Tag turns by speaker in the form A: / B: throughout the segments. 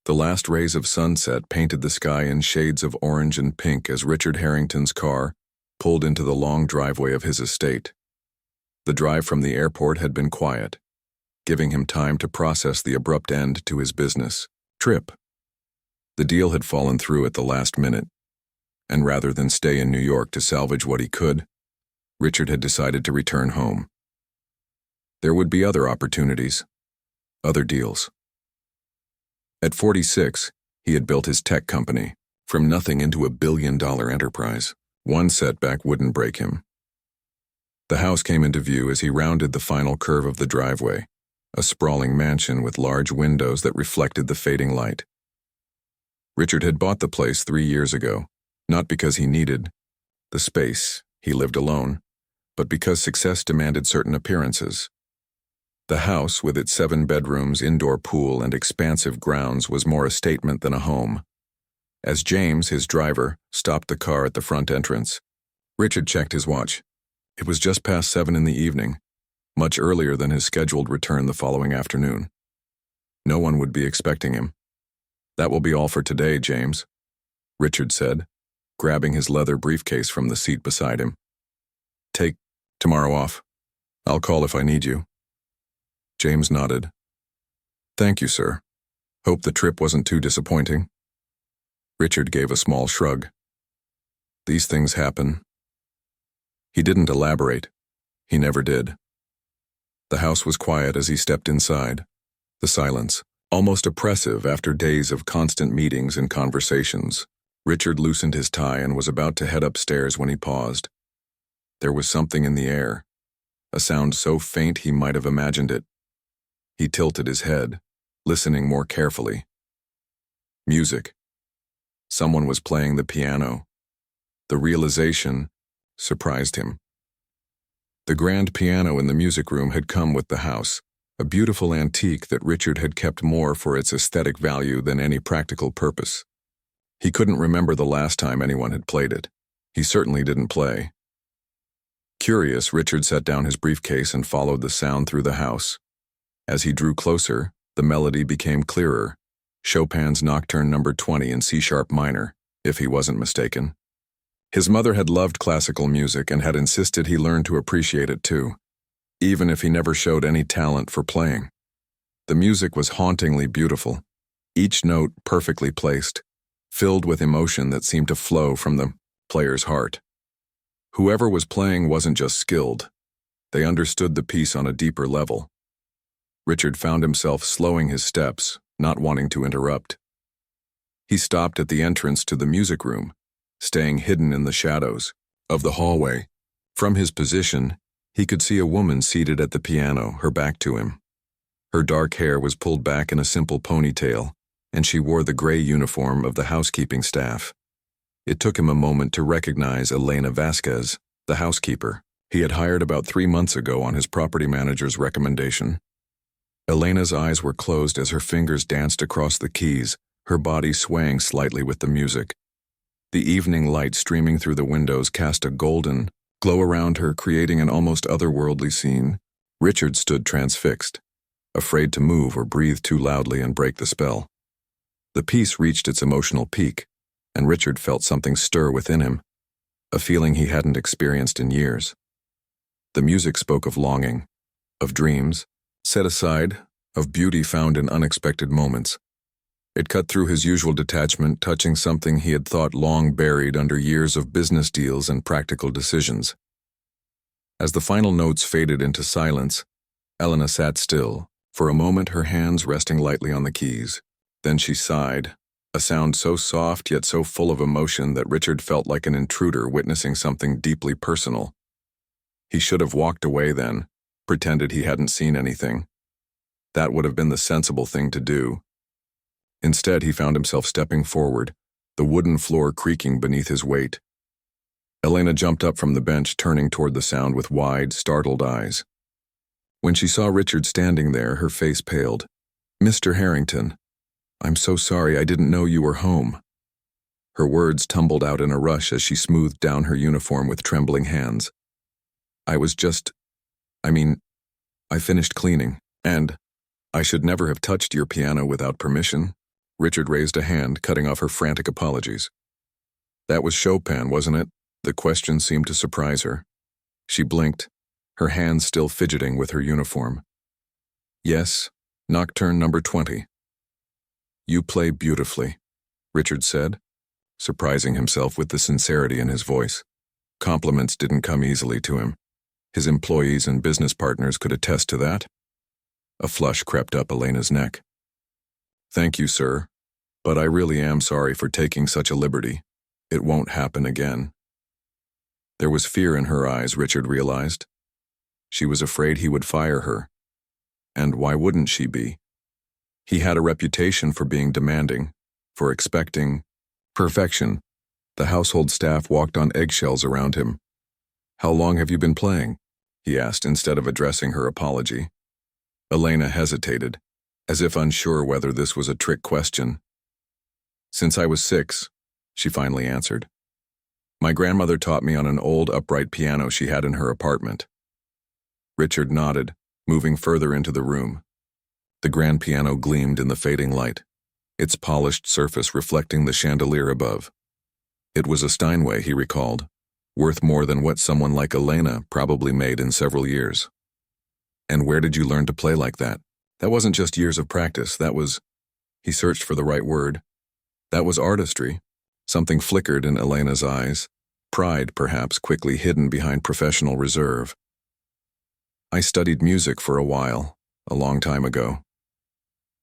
A: The last rays of sunset painted the sky in shades of orange and pink as Richard Harrington's car pulled into the long driveway of his estate. The drive from the airport had been quiet, giving him time to process the abrupt end to his business trip. The deal had fallen through at the last minute, and rather than stay in New York to salvage what he could, Richard had decided to return home. There would be other opportunities, other deals. At 46, he had built his tech company, from nothing into a billion-dollar enterprise. One setback wouldn't break him. The house came into view as he rounded the final curve of the driveway, a sprawling mansion with large windows that reflected the fading light. Richard had bought the place 3 years ago, not because he needed the space, he lived alone, but because success demanded certain appearances. The house, with its 7 bedrooms, indoor pool, and expansive grounds, was more a statement than a home. As James, his driver, stopped the car at the front entrance, Richard checked his watch. It was just past 7 in the evening, much earlier than his scheduled return the following afternoon. No one would be expecting him. "That will be all for today, James," Richard said, grabbing his leather briefcase from the seat beside him. "Take tomorrow off. I'll call if I need you." James nodded. "Thank you, sir. Hope the trip wasn't too disappointing." Richard gave a small shrug. "These things happen." He didn't elaborate. He never did. The house was quiet as he stepped inside. The silence, almost oppressive after days of constant meetings and conversations. Richard loosened his tie and was about to head upstairs when he paused. There was something in the air, a sound so faint he might have imagined it. He tilted his head, listening more carefully. Music. Someone was playing the piano. The realization surprised him. The grand piano in the music room had come with the house, a beautiful antique that Richard had kept more for its aesthetic value than any practical purpose. He couldn't remember the last time anyone had played it. He certainly didn't play. Curious, Richard set down his briefcase and followed the sound through the house. As he drew closer, the melody became clearer. Chopin's Nocturne No. 20 in C-sharp minor, if he wasn't mistaken. His mother had loved classical music and had insisted he learn to appreciate it too, even if he never showed any talent for playing. The music was hauntingly beautiful, each note perfectly placed, filled with emotion that seemed to flow from the player's heart. Whoever was playing wasn't just skilled. They understood the piece on a deeper level. Richard found himself slowing his steps, not wanting to interrupt. He stopped at the entrance to the music room, staying hidden in the shadows of the hallway. From his position, he could see a woman seated at the piano, her back to him. Her dark hair was pulled back in a simple ponytail, and she wore the gray uniform of the housekeeping staff. It took him a moment to recognize Elena Vasquez, the housekeeper he had hired about 3 months ago on his property manager's recommendation. Elena's eyes were closed as her fingers danced across the keys, her body swaying slightly with the music. The evening light streaming through the windows cast a golden glow around her, creating an almost otherworldly scene. Richard stood transfixed, afraid to move or breathe too loudly and break the spell. The piece reached its emotional peak, and Richard felt something stir within him, a feeling he hadn't experienced in years. The music spoke of longing, of dreams set aside, of beauty found in unexpected moments. It cut through his usual detachment, touching something he had thought long buried under years of business deals and practical decisions. As the final notes faded into silence, Elena sat still, for a moment her hands resting lightly on the keys. Then she sighed, a sound so soft yet so full of emotion that Richard felt like an intruder witnessing something deeply personal. He should have walked away then, pretended he hadn't seen anything. That would have been the sensible thing to do. Instead, he found himself stepping forward, the wooden floor creaking beneath his weight. Elena jumped up from the bench, turning toward the sound with wide, startled eyes. When she saw Richard standing there, her face paled. "Mr. Harrington, I'm so sorry, I didn't know you were home." Her words tumbled out in a rush as she smoothed down her uniform with trembling hands. I finished cleaning, and I should never have touched your piano without permission." Richard raised a hand, cutting off her frantic apologies. That was Chopin, wasn't it? The question seemed to surprise her. She blinked, her hands still fidgeting with her uniform. Yes, Nocturne number 20. You play beautifully, Richard said, surprising himself with the sincerity in his voice. Compliments didn't come easily to him. His employees and business partners could attest to that. A flush crept up Elena's neck. Thank you, sir, but I really am sorry for taking such a liberty. It won't happen again. There was fear in her eyes, Richard realized. She was afraid he would fire her. And why wouldn't she be? He had a reputation for being demanding, for expecting perfection. The household staff walked on eggshells around him. How long have you been playing? He asked instead of addressing her apology. Elena hesitated, as if unsure whether this was a trick question. Since I was 6, she finally answered. My grandmother taught me on an old upright piano she had in her apartment. Richard nodded, moving further into the room. The grand piano gleamed in the fading light, its polished surface reflecting the chandelier above. It was a Steinway, he recalled, worth more than what someone like Elena probably made in several years. And where did you learn to play like that? That wasn't just years of practice, that was— He searched for the right word. That was artistry. Something flickered in Elena's eyes, pride perhaps quickly hidden behind professional reserve. I studied music for a while, a long time ago.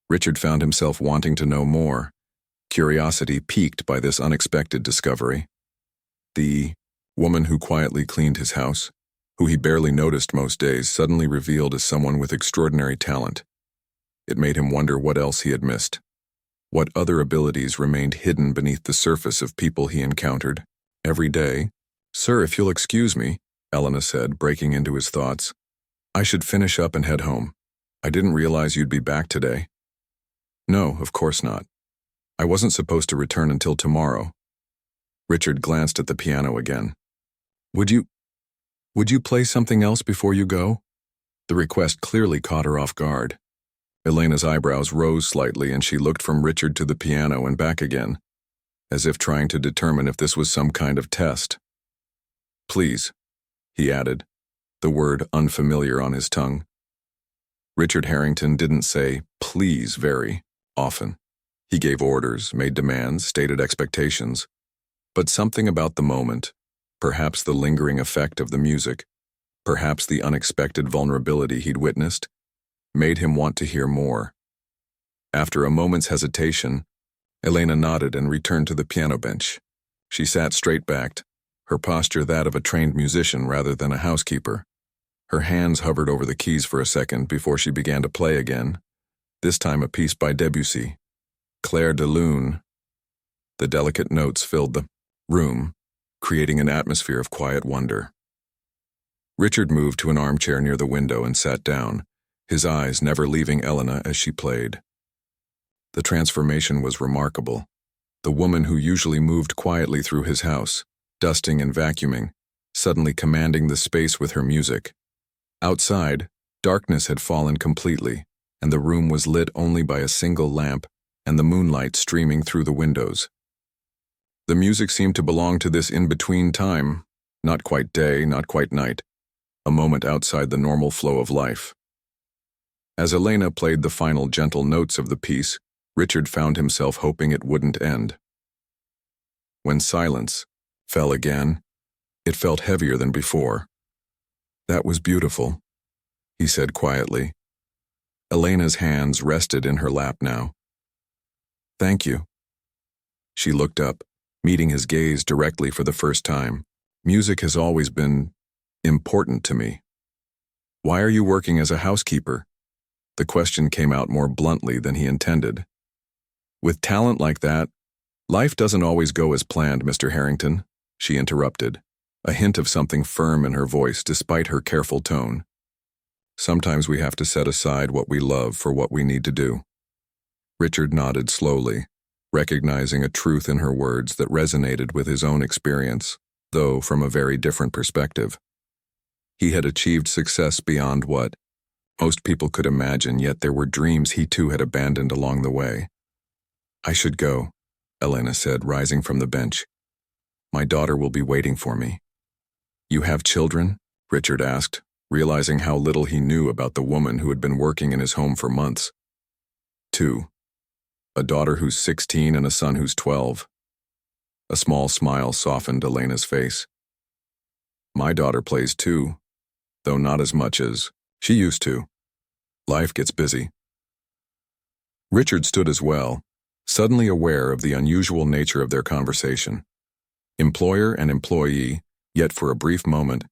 A: Richard found himself wanting to know more, curiosity piqued by this unexpected discovery. The woman who quietly cleaned his house, who he barely noticed most days, suddenly revealed as someone with extraordinary talent. It made him wonder what else he had missed. What other abilities remained hidden beneath the surface of people he encountered every day? Sir, if you'll excuse me, Elena said, breaking into his thoughts. I should finish up and head home. I didn't realize you'd be back today. No, of course not. I wasn't supposed to return until tomorrow. Richard glanced at the piano again. Would you play something else before you go? The request clearly caught her off guard. Elena's eyebrows rose slightly and she looked from Richard to the piano and back again, as if trying to determine if this was some kind of test. Please, he added, the word unfamiliar on his tongue. Richard Harrington didn't say please very often. He gave orders, made demands, stated expectations. But something about the moment, perhaps the lingering effect of the music, perhaps the unexpected vulnerability he'd witnessed, made him want to hear more. After a moment's hesitation, Elena nodded and returned to the piano bench. She sat straight-backed, her posture that of a trained musician rather than a housekeeper. Her hands hovered over the keys for a second before she began to play again, this time a piece by Debussy, Clair de Lune. The delicate notes filled the room, creating an atmosphere of quiet wonder. Richard moved to an armchair near the window and sat down, his eyes never leaving Elena as she played. The transformation was remarkable. The woman who usually moved quietly through his house, dusting and vacuuming, suddenly commanding the space with her music. Outside, darkness had fallen completely, and the room was lit only by a single lamp and the moonlight streaming through the windows. The music seemed to belong to this in-between time, not quite day, not quite night, a moment outside the normal flow of life. As Elena played the final gentle notes of the piece, Richard found himself hoping it wouldn't end. When silence fell again, it felt heavier than before. That was beautiful, he said quietly. Elena's hands rested in her lap now. Thank you. She looked up, meeting his gaze directly for the first time. Music has always been important to me. Why are you working as a housekeeper? The question came out more bluntly than he intended. With talent like that, life doesn't always go as planned, Mr. Harrington, she interrupted, a hint of something firm in her voice despite her careful tone. Sometimes we have to set aside what we love for what we need to do. Richard nodded slowly, recognizing a truth in her words that resonated with his own experience, though from a very different perspective. He had achieved success beyond what most people could imagine, yet there were dreams he too had abandoned along the way. I should go, Elena said, rising from the bench. My daughter will be waiting for me. You have children? Richard asked, realizing how little he knew about the woman who had been working in his home for months. 2. A daughter who's 16 and a son who's 12. A small smile softened Elena's face. My daughter plays too, though not as much as she used to. Life gets busy. Richard stood as well, suddenly aware of the unusual nature of their conversation. Employer and employee, yet for a brief moment,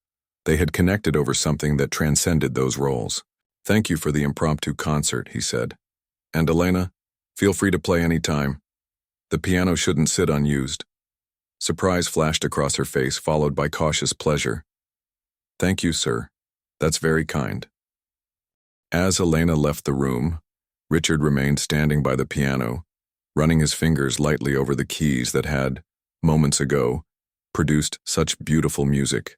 A: they had connected over something that transcended those roles. Thank you for the impromptu concert, he said. And Elena, feel free to play any time. The piano shouldn't sit unused. Surprise flashed across her face, followed by cautious pleasure. Thank you, sir. That's very kind. As Elena left the room, Richard remained standing by the piano, running his fingers lightly over the keys that had, moments ago, produced such beautiful music.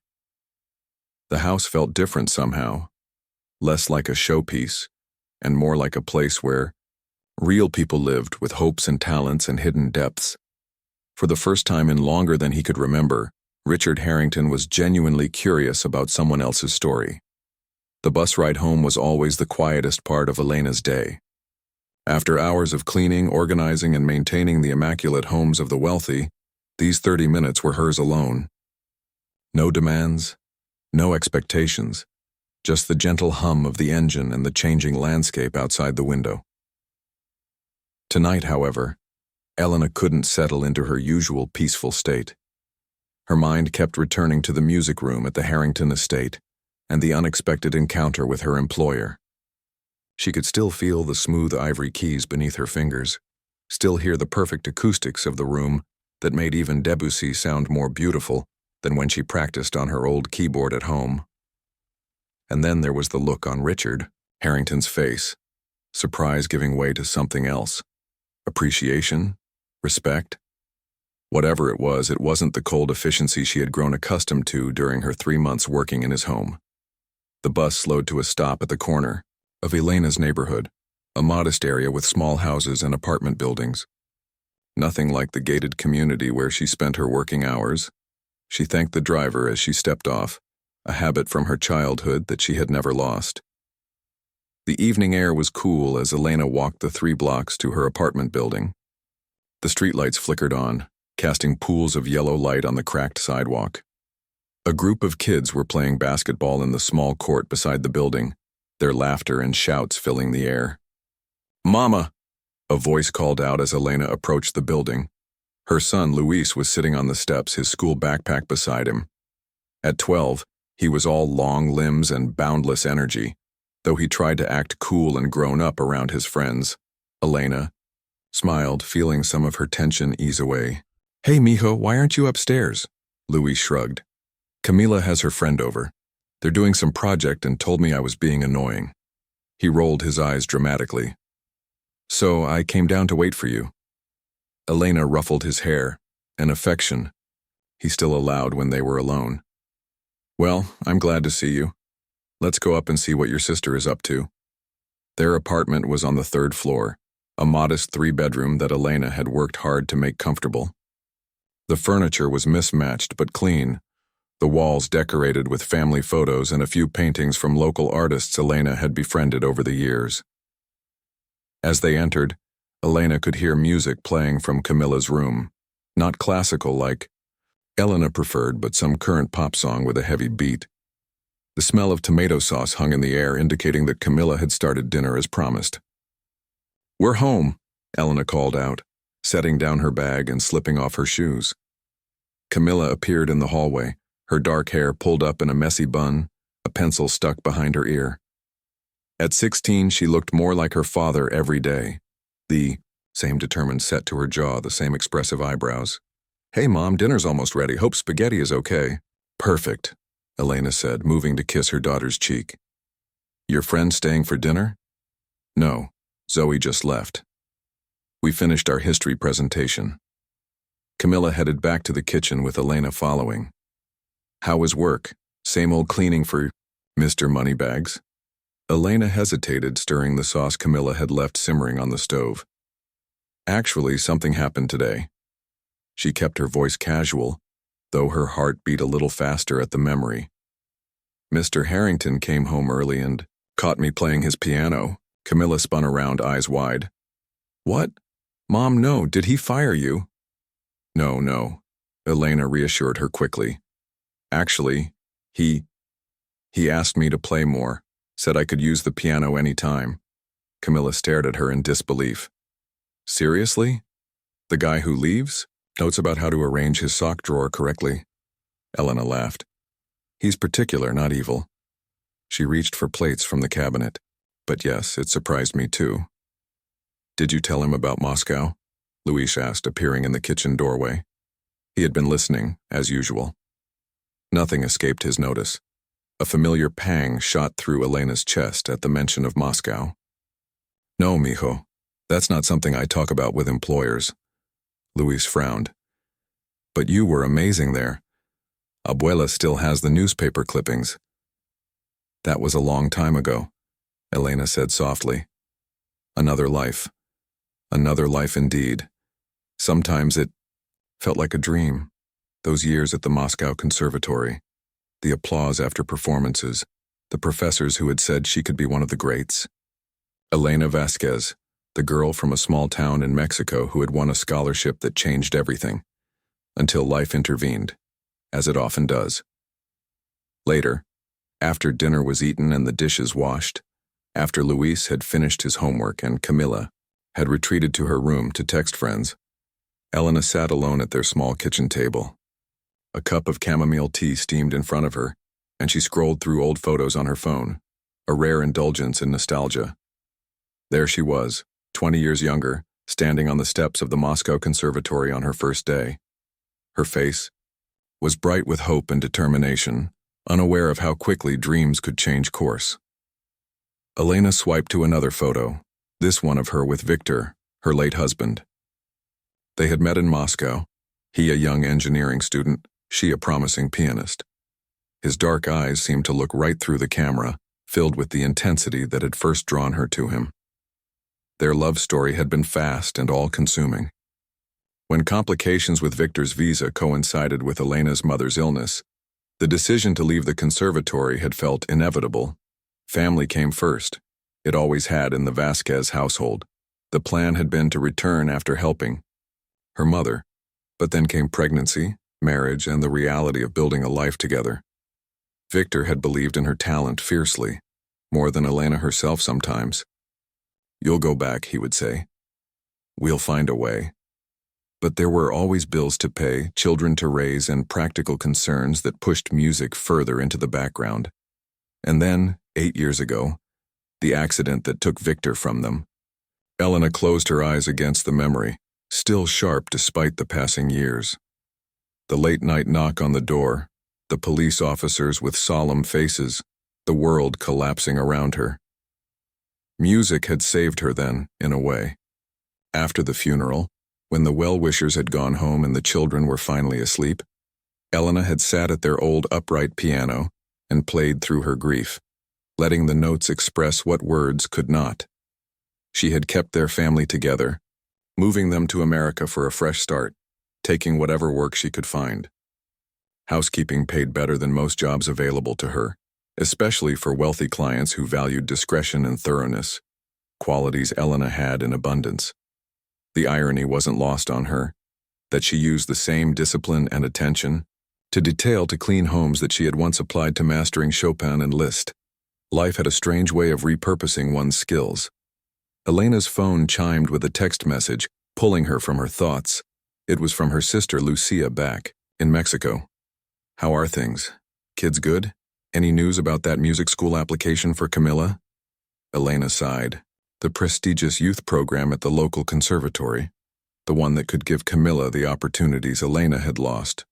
A: The house felt different somehow, less like a showpiece, and more like a place where real people lived with hopes and talents and hidden depths. For the first time in longer than he could remember, Richard Harrington was genuinely curious about someone else's story. The bus ride home was always the quietest part of Elena's day. After hours of cleaning, organizing, and maintaining the immaculate homes of the wealthy, these 30 minutes were hers alone. No demands, no expectations, just the gentle hum of the engine and the changing landscape outside the window. Tonight, however, Elena couldn't settle into her usual peaceful state. Her mind kept returning to the music room at the Harrington estate and the unexpected encounter with her employer. She could still feel the smooth ivory keys beneath her fingers, still hear the perfect acoustics of the room that made even Debussy sound more beautiful than when she practiced on her old keyboard at home. And then there was the look on Richard Harrington's face, surprise giving way to something else. Appreciation? Respect? Whatever it wasn't the cold efficiency she had grown accustomed to during her 3 months working in his home. The bus slowed to a stop at the corner of Elena's neighborhood, a modest area with small houses and apartment buildings. Nothing like the gated community where she spent her working hours. She thanked the driver as she stepped off, a habit from her childhood that she had never lost. The evening air was cool as Elena walked the 3 blocks to her apartment building. The streetlights flickered on, casting pools of yellow light on the cracked sidewalk. A group of kids were playing basketball in the small court beside the building, their laughter and shouts filling the air. "Mama!" a voice called out as Elena approached the building. Her son, Luis, was sitting on the steps, his school backpack beside him. At 12, he was all long limbs and boundless energy, though he tried to act cool and grown up around his friends. Elena smiled, feeling some of her tension ease away. "Hey, mijo, why aren't you upstairs?" Luis shrugged. "Camila has her friend over. They're doing some project and told me I was being annoying." He rolled his eyes dramatically. "So I came down to wait for you." Elena ruffled his hair, an affection he still allowed when they were alone. "Well, I'm glad to see you. Let's go up and see what your sister is up to." Their apartment was on the 3rd floor, a modest 3-bedroom that Elena had worked hard to make comfortable. The furniture was mismatched but clean, the walls decorated with family photos and a few paintings from local artists Elena had befriended over the years. As they entered, Elena could hear music playing from Camilla's room, not classical like Elena preferred, but some current pop song with a heavy beat. The smell of tomato sauce hung in the air, indicating that Camilla had started dinner as promised. "We're home," Elena called out, setting down her bag and slipping off her shoes. Camilla appeared in the hallway, her dark hair pulled up in a messy bun, a pencil stuck behind her ear. At 16, she looked more like her father every day. The same determined set to her jaw, the same expressive eyebrows. "Hey, Mom, dinner's almost ready. Hope spaghetti is okay." "Perfect," Elena said, moving to kiss her daughter's cheek. "Your friend staying for dinner?" "No, Zoe just left. We finished our history presentation." Camilla headed back to the kitchen with Elena following. "How was work? Same old cleaning for Mr. Moneybags?" Elena hesitated, stirring the sauce Camilla had left simmering on the stove. Actually, something happened today. She kept her voice casual, though her heart beat a little faster at the memory. Mr. Harrington came home early and caught me playing his piano. Camilla spun around, eyes wide. What? Mom, no, did he fire you? No, no, Elena reassured her quickly. Actually, he asked me to play more, said I could use the piano any time. Camilla stared at her in disbelief. Seriously? The guy who leaves? Notes about how to arrange his sock drawer correctly. Elena laughed. He's particular, not evil. She reached for plates from the cabinet. But yes, it surprised me too. Did you tell him about Moscow? Luis asked, appearing in the kitchen doorway. He had been listening, as usual. Nothing escaped his notice. A familiar pang shot through Elena's chest at the mention of Moscow. No, mijo. That's not something I talk about with employers. Luis frowned. But you were amazing there. Abuela still has the newspaper clippings. That was a long time ago, Elena said softly. Another life. Another life indeed. Sometimes it felt like a dream. Those years at the Moscow Conservatory. The applause after performances. The professors who had said she could be one of the greats. Elena Vasquez, the girl from a small town in Mexico who had won a scholarship that changed everything. Until life intervened, as it often does. Later, after dinner was eaten and the dishes washed, after Luis had finished his homework and Camilla had retreated to her room to text friends, Elena sat alone at their small kitchen table. A cup of chamomile tea steamed in front of her, and she scrolled through old photos on her phone, a rare indulgence in nostalgia. There she was, 20 years younger, standing on the steps of the Moscow Conservatory on her first day. Her face was bright with hope and determination, unaware of how quickly dreams could change course. Elena swiped to another photo, this one of her with Victor, her late husband. They had met in Moscow, he a young engineering student, she a promising pianist. His dark eyes seemed to look right through the camera, filled with the intensity that had first drawn her to him. Their love story had been fast and all-consuming. When complications with Victor's visa coincided with Elena's mother's illness, the decision to leave the conservatory had felt inevitable. Family came first. It always had in the Vasquez household. The plan had been to return after helping her mother, but then came pregnancy, marriage, and the reality of building a life together. Victor had believed in her talent fiercely, more than Elena herself sometimes. You'll go back, he would say. We'll find a way. But there were always bills to pay, children to raise, and practical concerns that pushed music further into the background. And then, 8 years ago, the accident that took Victor from them. Elena closed her eyes against the memory, still sharp despite the passing years. The late-night knock on the door, the police officers with solemn faces, the world collapsing around her. Music had saved her then, in a way. After the funeral, when the well-wishers had gone home and the children were finally asleep, Elena had sat at their old upright piano and played through her grief, letting the notes express what words could not. She had kept their family together, moving them to America for a fresh start, taking whatever work she could find. Housekeeping paid better than most jobs available to her, especially for wealthy clients who valued discretion and thoroughness, qualities Elena had in abundance. The irony wasn't lost on her, that she used the same discipline and attention to detail to clean homes that she had once applied to mastering Chopin and Liszt. Life had a strange way of repurposing one's skills. Elena's phone chimed with a text message, pulling her from her thoughts. It was from her sister Lucia back in Mexico. How are things? Kids good? Any news about that music school application for Camilla? Elena sighed. The prestigious youth program at the local conservatory. The one that could give Camilla the opportunities Elena had lost.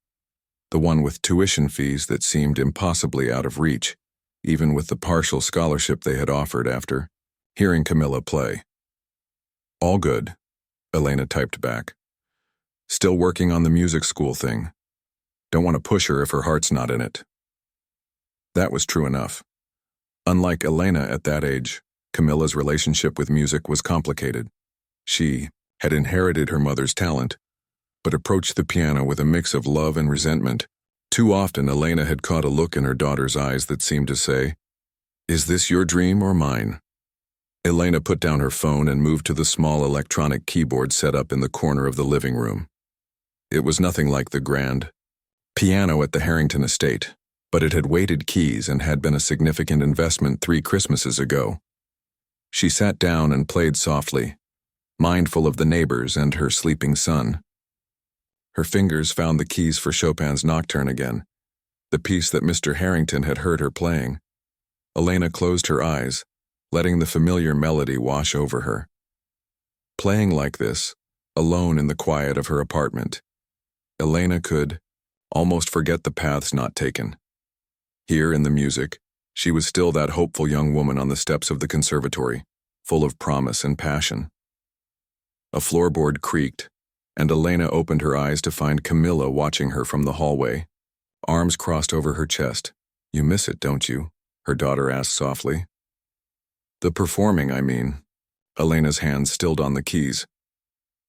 A: The one with tuition fees that seemed impossibly out of reach, even with the partial scholarship they had offered after hearing Camilla play. All good, Elena typed back. Still working on the music school thing. Don't want to push her if her heart's not in it. That was true enough. Unlike Elena at that age, Camilla's relationship with music was complicated. She had inherited her mother's talent, but approached the piano with a mix of love and resentment. Too often, Elena had caught a look in her daughter's eyes that seemed to say, "Is this your dream or mine?" Elena put down her phone and moved to the small electronic keyboard set up in the corner of the living room. It was nothing like the grand piano at the Harrington estate, but it had weighted keys and had been a significant investment 3 Christmases ago. She sat down and played softly, mindful of the neighbors and her sleeping son. Her fingers found the keys for Chopin's Nocturne again, the piece that Mr. Harrington had heard her playing. Elena closed her eyes, letting the familiar melody wash over her. Playing like this, alone in the quiet of her apartment, Elena could almost forget the paths not taken. Here in the music, she was still that hopeful young woman on the steps of the conservatory, full of promise and passion. A floorboard creaked, and Elena opened her eyes to find Camilla watching her from the hallway, arms crossed over her chest. "You miss it, don't you?" her daughter asked softly. "The performing, I mean." Elena's hands stilled on the keys.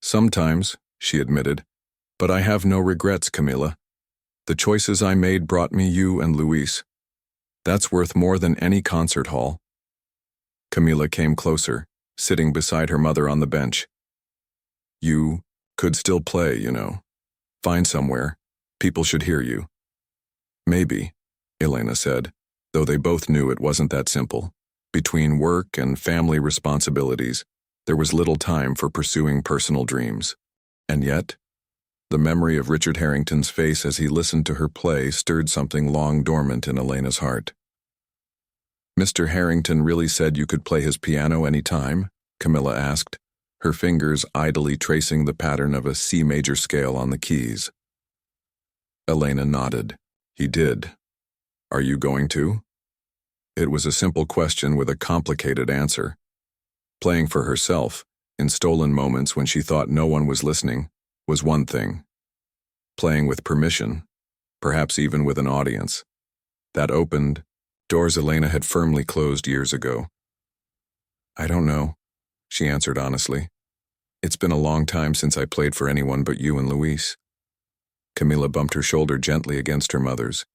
A: "Sometimes," she admitted, "but I have no regrets, Camilla. The choices I made brought me you and Luis. That's worth more than any concert hall." Camilla came closer, sitting beside her mother on the bench. "You could still play, you know. Find somewhere. People should hear you." "Maybe," Elena said, though they both knew it wasn't that simple. Between work and family responsibilities, there was little time for pursuing personal dreams. And yet, the memory of Richard Harrington's face as he listened to her play stirred something long dormant in Elena's heart. "Mr. Harrington really said you could play his piano any time?" Camilla asked, her fingers idly tracing the pattern of a C major scale on the keys. Elena nodded. "He did. Are you going to?" It was a simple question with a complicated answer. Playing for herself, in stolen moments when she thought no one was listening, was one thing. Playing with permission, perhaps even with an audience, that opened doors Elena had firmly closed years ago. "I don't know," she answered honestly. "It's been a long time since I played for anyone but you and Luis." Camilla bumped her shoulder gently against her mother's.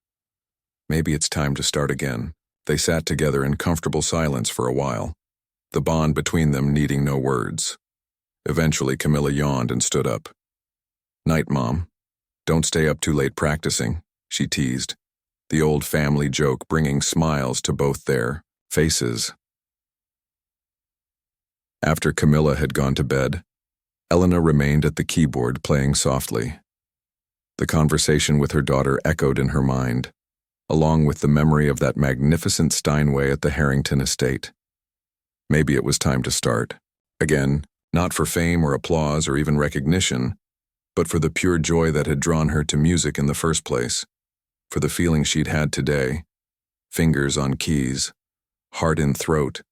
A: "Maybe it's time to start again." They sat together in comfortable silence for a while, the bond between them needing no words. Eventually, Camilla yawned and stood up. "Night, Mom. Don't stay up too late practicing," she teased, the old family joke bringing smiles to both their faces. After Camilla had gone to bed, Elena remained at the keyboard playing softly. The conversation with her daughter echoed in her mind, along with the memory of that magnificent Steinway at the Harrington estate. Maybe it was time to start. Again, not for fame or applause or even recognition, but for the pure joy that had drawn her to music in the first place, for the feeling she'd had today, fingers on keys, heart in throat,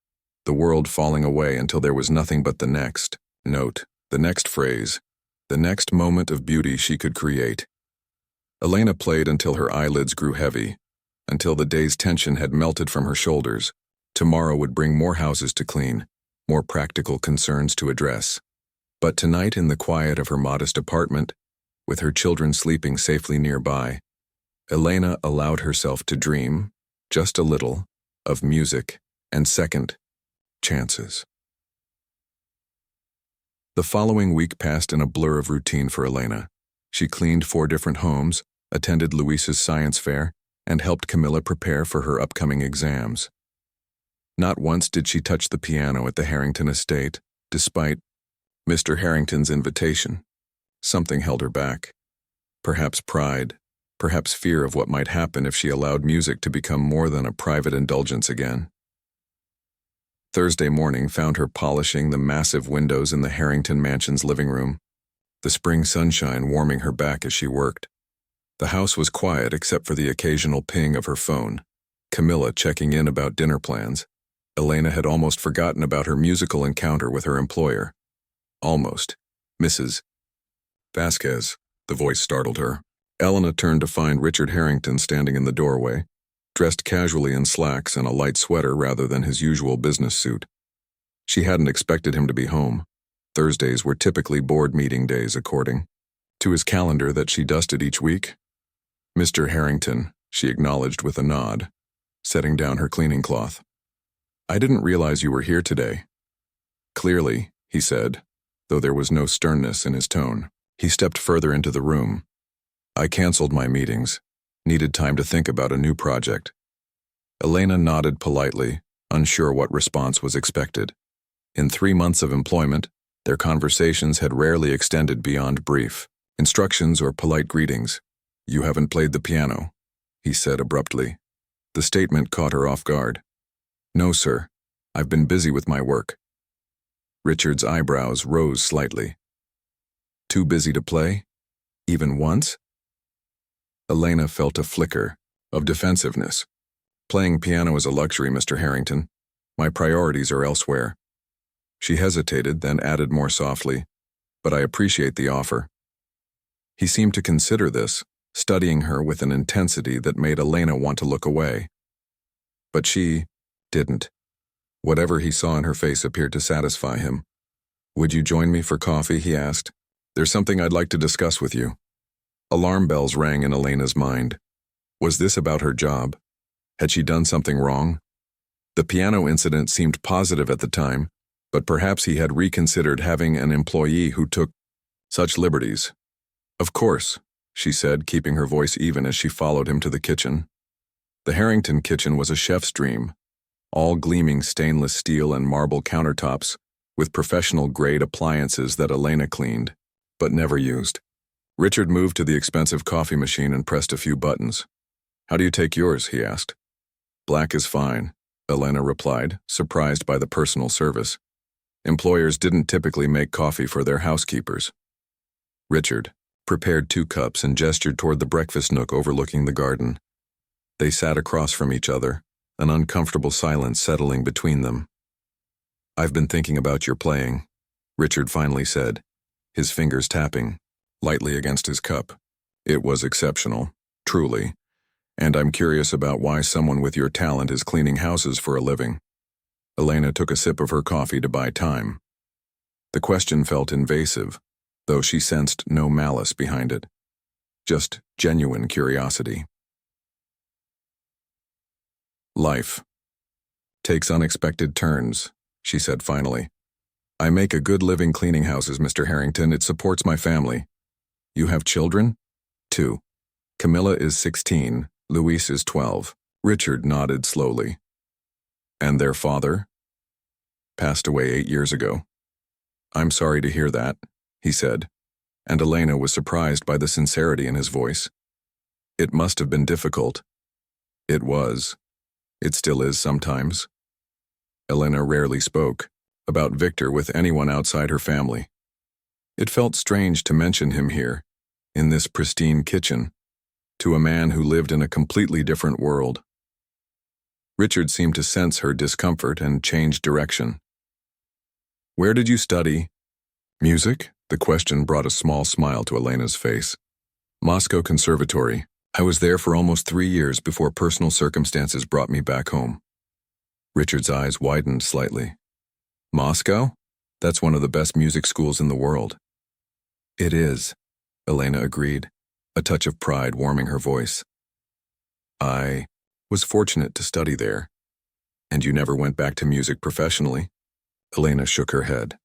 A: the world falling away until there was nothing but the next note, the next phrase, the next moment of beauty she could create. Elena played until her eyelids grew heavy, until the day's tension had melted from her shoulders. Tomorrow would bring more houses to clean, more practical concerns to address. But tonight, in the quiet of her modest apartment, with her children sleeping safely nearby, Elena allowed herself to dream, just a little, of music and second chances. The following week passed in a blur of routine for Elena. She cleaned 4 different homes, attended Luis's science fair, and helped Camilla prepare for her upcoming exams. Not once did she touch the piano at the Harrington estate, despite Mr. Harrington's invitation. Something held her back. Perhaps pride, perhaps fear of what might happen if she allowed music to become more than a private indulgence again. Thursday morning found her polishing the massive windows in the Harrington mansion's living room, the spring sunshine warming her back as she worked. The house was quiet except for the occasional ping of her phone, Camilla checking in about dinner plans. Elena had almost forgotten about her musical encounter with her employer. Almost. "Mrs. Vasquez," the voice startled her. Elena turned to find Richard Harrington standing in the doorway, dressed casually in slacks and a light sweater rather than his usual business suit. She hadn't expected him to be home. Thursdays were typically board meeting days according to his calendar that she dusted each week. "Mr. Harrington," she acknowledged with a nod, setting down her cleaning cloth. "I didn't realize you were here today." "Clearly," he said, though there was no sternness in his tone. He stepped further into the room. "I canceled my meetings. Needed time to think about a new project." Elena nodded politely, unsure what response was expected. In 3 months of employment, their conversations had rarely extended beyond brief instructions or polite greetings. "You haven't played the piano," he said abruptly. The statement caught her off guard. "No, sir. I've been busy with my work." Richard's eyebrows rose slightly. "Too busy to play? Even once?" Elena felt a flicker of defensiveness. "Playing piano is a luxury, Mr. Harrington. My priorities are elsewhere." She hesitated, then added more softly, "But I appreciate the offer." He seemed to consider this, studying her with an intensity that made Elena want to look away. But she didn't. Whatever he saw in her face appeared to satisfy him. "Would you join me for coffee?" he asked. "There's something I'd like to discuss with you." Alarm bells rang in Elena's mind. Was this about her job? Had she done something wrong? The piano incident seemed positive at the time, but perhaps he had reconsidered having an employee who took such liberties. "Of course," she said, keeping her voice even as she followed him to the kitchen. The Harrington kitchen was a chef's dream, all gleaming stainless steel and marble countertops, with professional-grade appliances that Elena cleaned, but never used. Richard moved to the expensive coffee machine and pressed a few buttons. "How do you take yours?" he asked. "Black is fine," Elena replied, surprised by the personal service. Employers didn't typically make coffee for their housekeepers. Richard prepared 2 cups and gestured toward the breakfast nook overlooking the garden. They sat across from each other, an uncomfortable silence settling between them. "I've been thinking about your playing," Richard finally said, his fingers tapping lightly against his cup. "It was exceptional, truly, and I'm curious about why someone with your talent is cleaning houses for a living." Elena took a sip of her coffee to buy time. The question felt invasive, though she sensed no malice behind it. Just genuine curiosity. "Life takes unexpected turns," she said finally. "I make a good living cleaning houses, Mr. Harrington. It supports my family." "You have children?" "2. Camilla is 16, Luis is 12. Richard nodded slowly. "And their father?" "Passed away 8 years ago." "I'm sorry to hear that," he said, and Elena was surprised by the sincerity in his voice. "It must have been difficult." "It was. It still is sometimes." Elena rarely spoke about Victor with anyone outside her family. It felt strange to mention him here, in this pristine kitchen, to a man who lived in a completely different world. Richard seemed to sense her discomfort and changed direction. "Where did you study?" "Music?" The question brought a small smile to Elena's face. "Moscow Conservatory. I was there for almost 3 years before personal circumstances brought me back home." Richard's eyes widened slightly. "Moscow? That's one of the best music schools in the world." "It is," Elena agreed, a touch of pride warming her voice. "I was fortunate to study there." "And you never went back to music professionally?" Elena shook her head.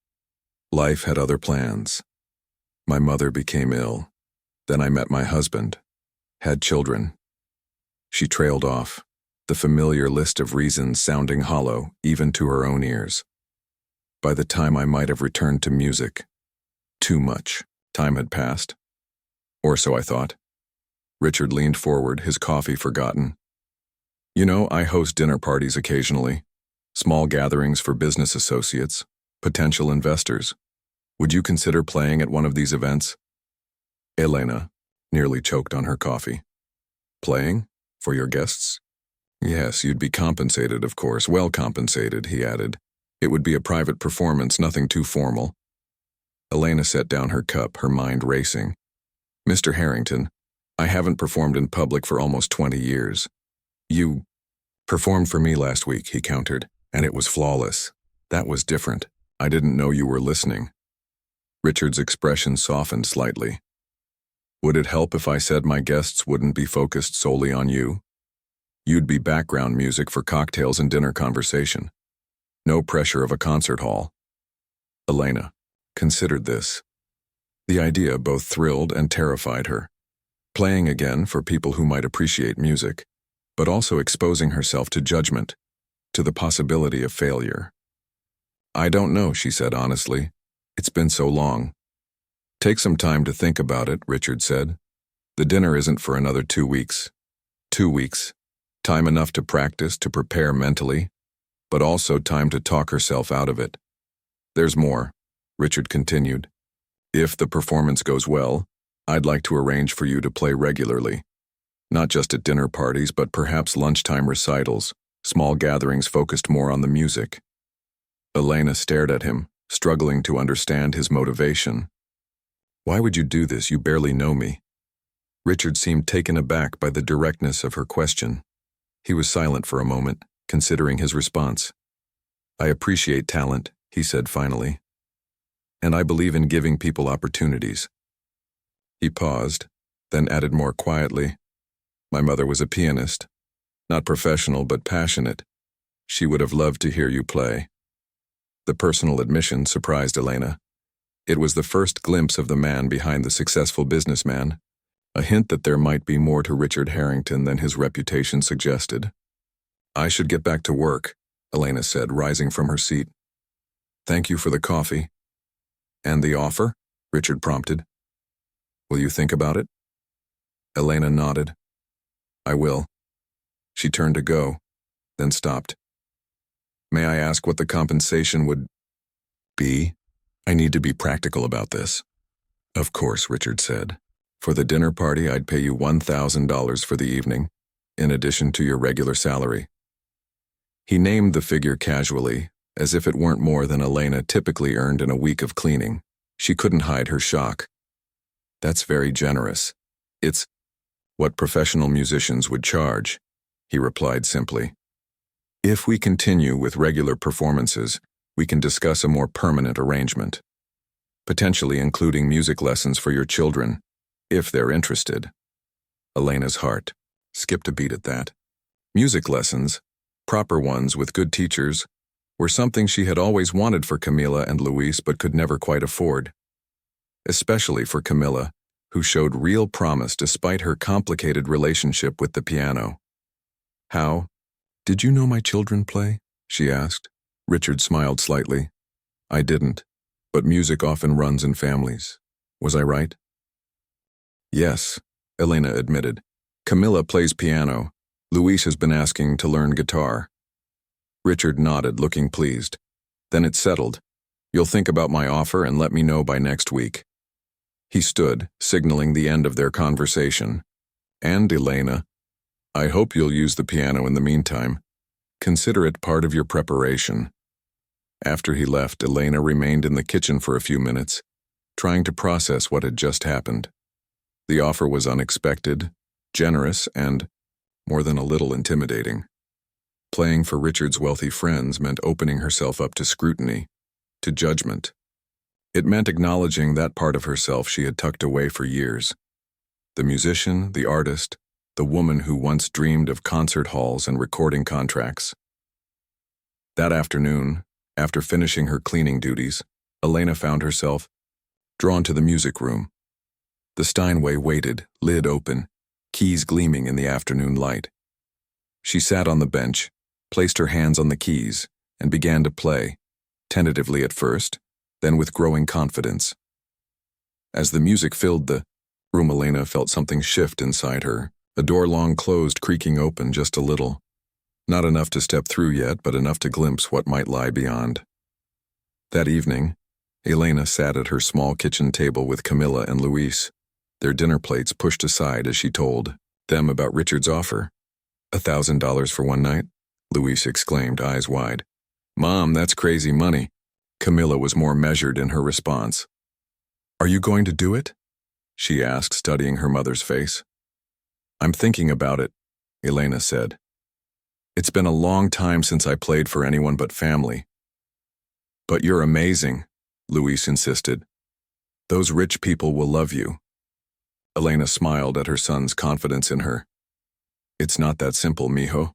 A: "Life had other plans. My mother became ill. Then I met my husband. Had children." She trailed off, the familiar list of reasons sounding hollow even to her own ears. By the time I might have returned to music, too much time had passed. Or so I thought. Richard leaned forward, his coffee forgotten. "You know, I host dinner parties occasionally. Small gatherings for business associates, potential investors. Would you consider playing at one of these events?" Elena nearly choked on her coffee. "Playing? For your guests?" "Yes, you'd be compensated, of course. Well compensated," he added. "It would be a private performance, nothing too formal." Elena set down her cup, her mind racing. "Mr. Harrington, I haven't performed in public for almost 20 years. You performed for me last week," he countered, "and it was flawless. That was different. I didn't know you were listening." Richard's expression softened slightly. Would it help if I said my guests wouldn't be focused solely on you? You'd be background music for cocktails and dinner conversation. No pressure of a concert hall. Elena considered this. The idea both thrilled and terrified her. Playing again for people who might appreciate music, but also exposing herself to judgment, to the possibility of failure. I don't know, she said honestly. It's been so long. Take some time to think about it, Richard said. The dinner isn't for another 2 weeks. 2 weeks. Time enough to practice, to prepare mentally, but also time to talk herself out of it. There's more, Richard continued. If the performance goes well, I'd like to arrange for you to play regularly. Not just at dinner parties, but perhaps lunchtime recitals, small gatherings focused more on the music. Elena stared at him, struggling to understand his motivation. Why would you do this? You barely know me. Richard seemed taken aback by the directness of her question. He was silent for a moment, considering his response. I appreciate talent, he said finally. And I believe in giving people opportunities. He paused, then added more quietly, my mother was a pianist. Not professional, but passionate. She would have loved to hear you play. The personal admission surprised Elena. It was the first glimpse of the man behind the successful businessman, a hint that there might be more to Richard Harrington than his reputation suggested. I should get back to work, Elena said, rising from her seat. Thank you for the coffee. And the offer? Richard prompted. Will you think about it? Elena nodded. I will. She turned to go, then stopped. May I ask what the compensation would be? I need to be practical about this. Of course, Richard said. For the dinner party, I'd pay you $1,000 for the evening, in addition to your regular salary. He named the figure casually, as if it weren't more than Elena typically earned in a week of cleaning. She couldn't hide her shock. That's very generous. It's what professional musicians would charge, he replied simply. If we continue with regular performances, we can discuss a more permanent arrangement, potentially including music lessons for your children, if they're interested. Elena's heart skipped a beat at that. Music lessons, proper ones with good teachers, were something she had always wanted for Camila and Luis but could never quite afford. Especially for Camila, who showed real promise despite her complicated relationship with the piano. How? Did you know my children play? She asked. Richard smiled slightly. I didn't, but music often runs in families. Was I right? Yes, Elena admitted. Camila plays piano. Luis has been asking to learn guitar. Richard nodded, looking pleased. Then it settled. You'll think about my offer and let me know by next week. He stood, signaling the end of their conversation. And, Elena, I hope you'll use the piano in the meantime. Consider it part of your preparation. After he left, Elena remained in the kitchen for a few minutes, trying to process what had just happened. The offer was unexpected, generous, and, more than a little, intimidating. Playing for Richard's wealthy friends meant opening herself up to scrutiny, to judgment. It meant acknowledging that part of herself she had tucked away for years. The musician, the artist, the woman who once dreamed of concert halls and recording contracts. That afternoon, after finishing her cleaning duties, Elena found herself drawn to the music room. The Steinway waited, lid open, keys gleaming in the afternoon light. She sat on the bench, placed her hands on the keys, and began to play, tentatively at first, then with growing confidence. As the music filled the room, Elena felt something shift inside her, a door long closed creaking open just a little. Not enough to step through yet, but enough to glimpse what might lie beyond. That evening, Elena sat at her small kitchen table with Camila and Luis, their dinner plates pushed aside as she told them about Richard's offer. $1,000 for one night? Luis exclaimed, eyes wide. Mom, that's crazy money. Camila was more measured in her response. Are you going to do it? She asked, studying her mother's face. I'm thinking about it, Elena said. It's been a long time since I played for anyone but family. But you're amazing, Luis insisted. Those rich people will love you. Elena smiled at her son's confidence in her. It's not that simple, mijo.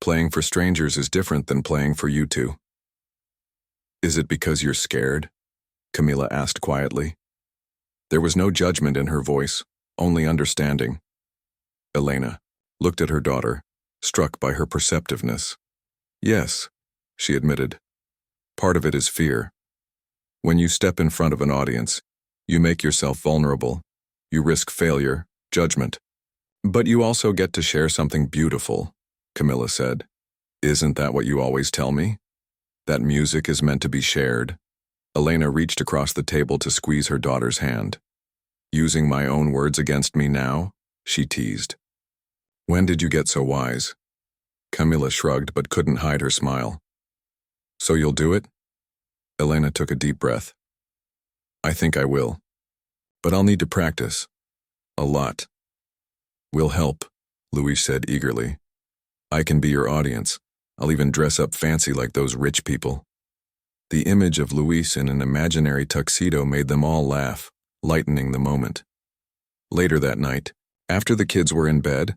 A: Playing for strangers is different than playing for you two. Is it because you're scared? Camila asked quietly. There was no judgment in her voice, only understanding. Elena looked at her daughter, struck by her perceptiveness. Yes, she admitted. Part of it is fear. When you step in front of an audience, you make yourself vulnerable. You risk failure, judgment. But you also get to share something beautiful, Camilla said. Isn't that what you always tell me? That music is meant to be shared. Elena reached across the table to squeeze her daughter's hand. Using my own words against me now? She teased. When did you get so wise? Camilla shrugged but couldn't hide her smile. So you'll do it? Elena took a deep breath. I think I will. But I'll need to practice. A lot. We'll help, Louis said eagerly. I can be your audience. I'll even dress up fancy like those rich people. The image of Luis in an imaginary tuxedo made them all laugh, lightening the moment. Later that night, after the kids were in bed,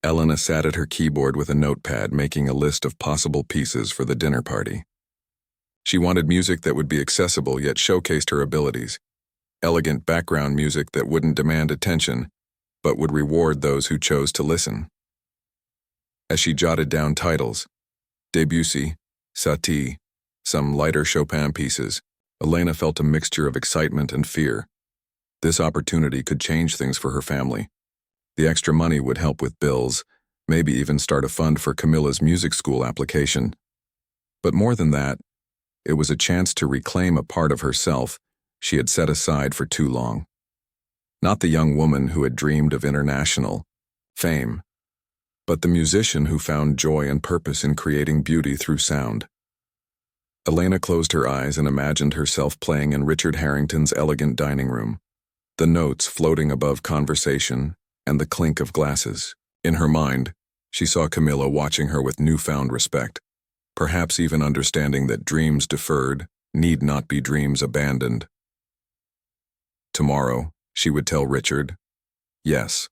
A: Elena sat at her keyboard with a notepad making a list of possible pieces for the dinner party. She wanted music that would be accessible yet showcased her abilities, elegant background music that wouldn't demand attention, but would reward those who chose to listen. As she jotted down titles, Debussy, Satie, some lighter Chopin pieces, Elena felt a mixture of excitement and fear. This opportunity could change things for her family. The extra money would help with bills, maybe even start a fund for Camilla's music school application. But more than that, it was a chance to reclaim a part of herself she had set aside for too long. Not the young woman who had dreamed of international fame, but the musician who found joy and purpose in creating beauty through sound. Elena closed her eyes and imagined herself playing in Richard Harrington's elegant dining room, the notes floating above conversation and the clink of glasses. In her mind, she saw Camilla watching her with newfound respect, perhaps even understanding that dreams deferred need not be dreams abandoned. Tomorrow, she would tell Richard, yes.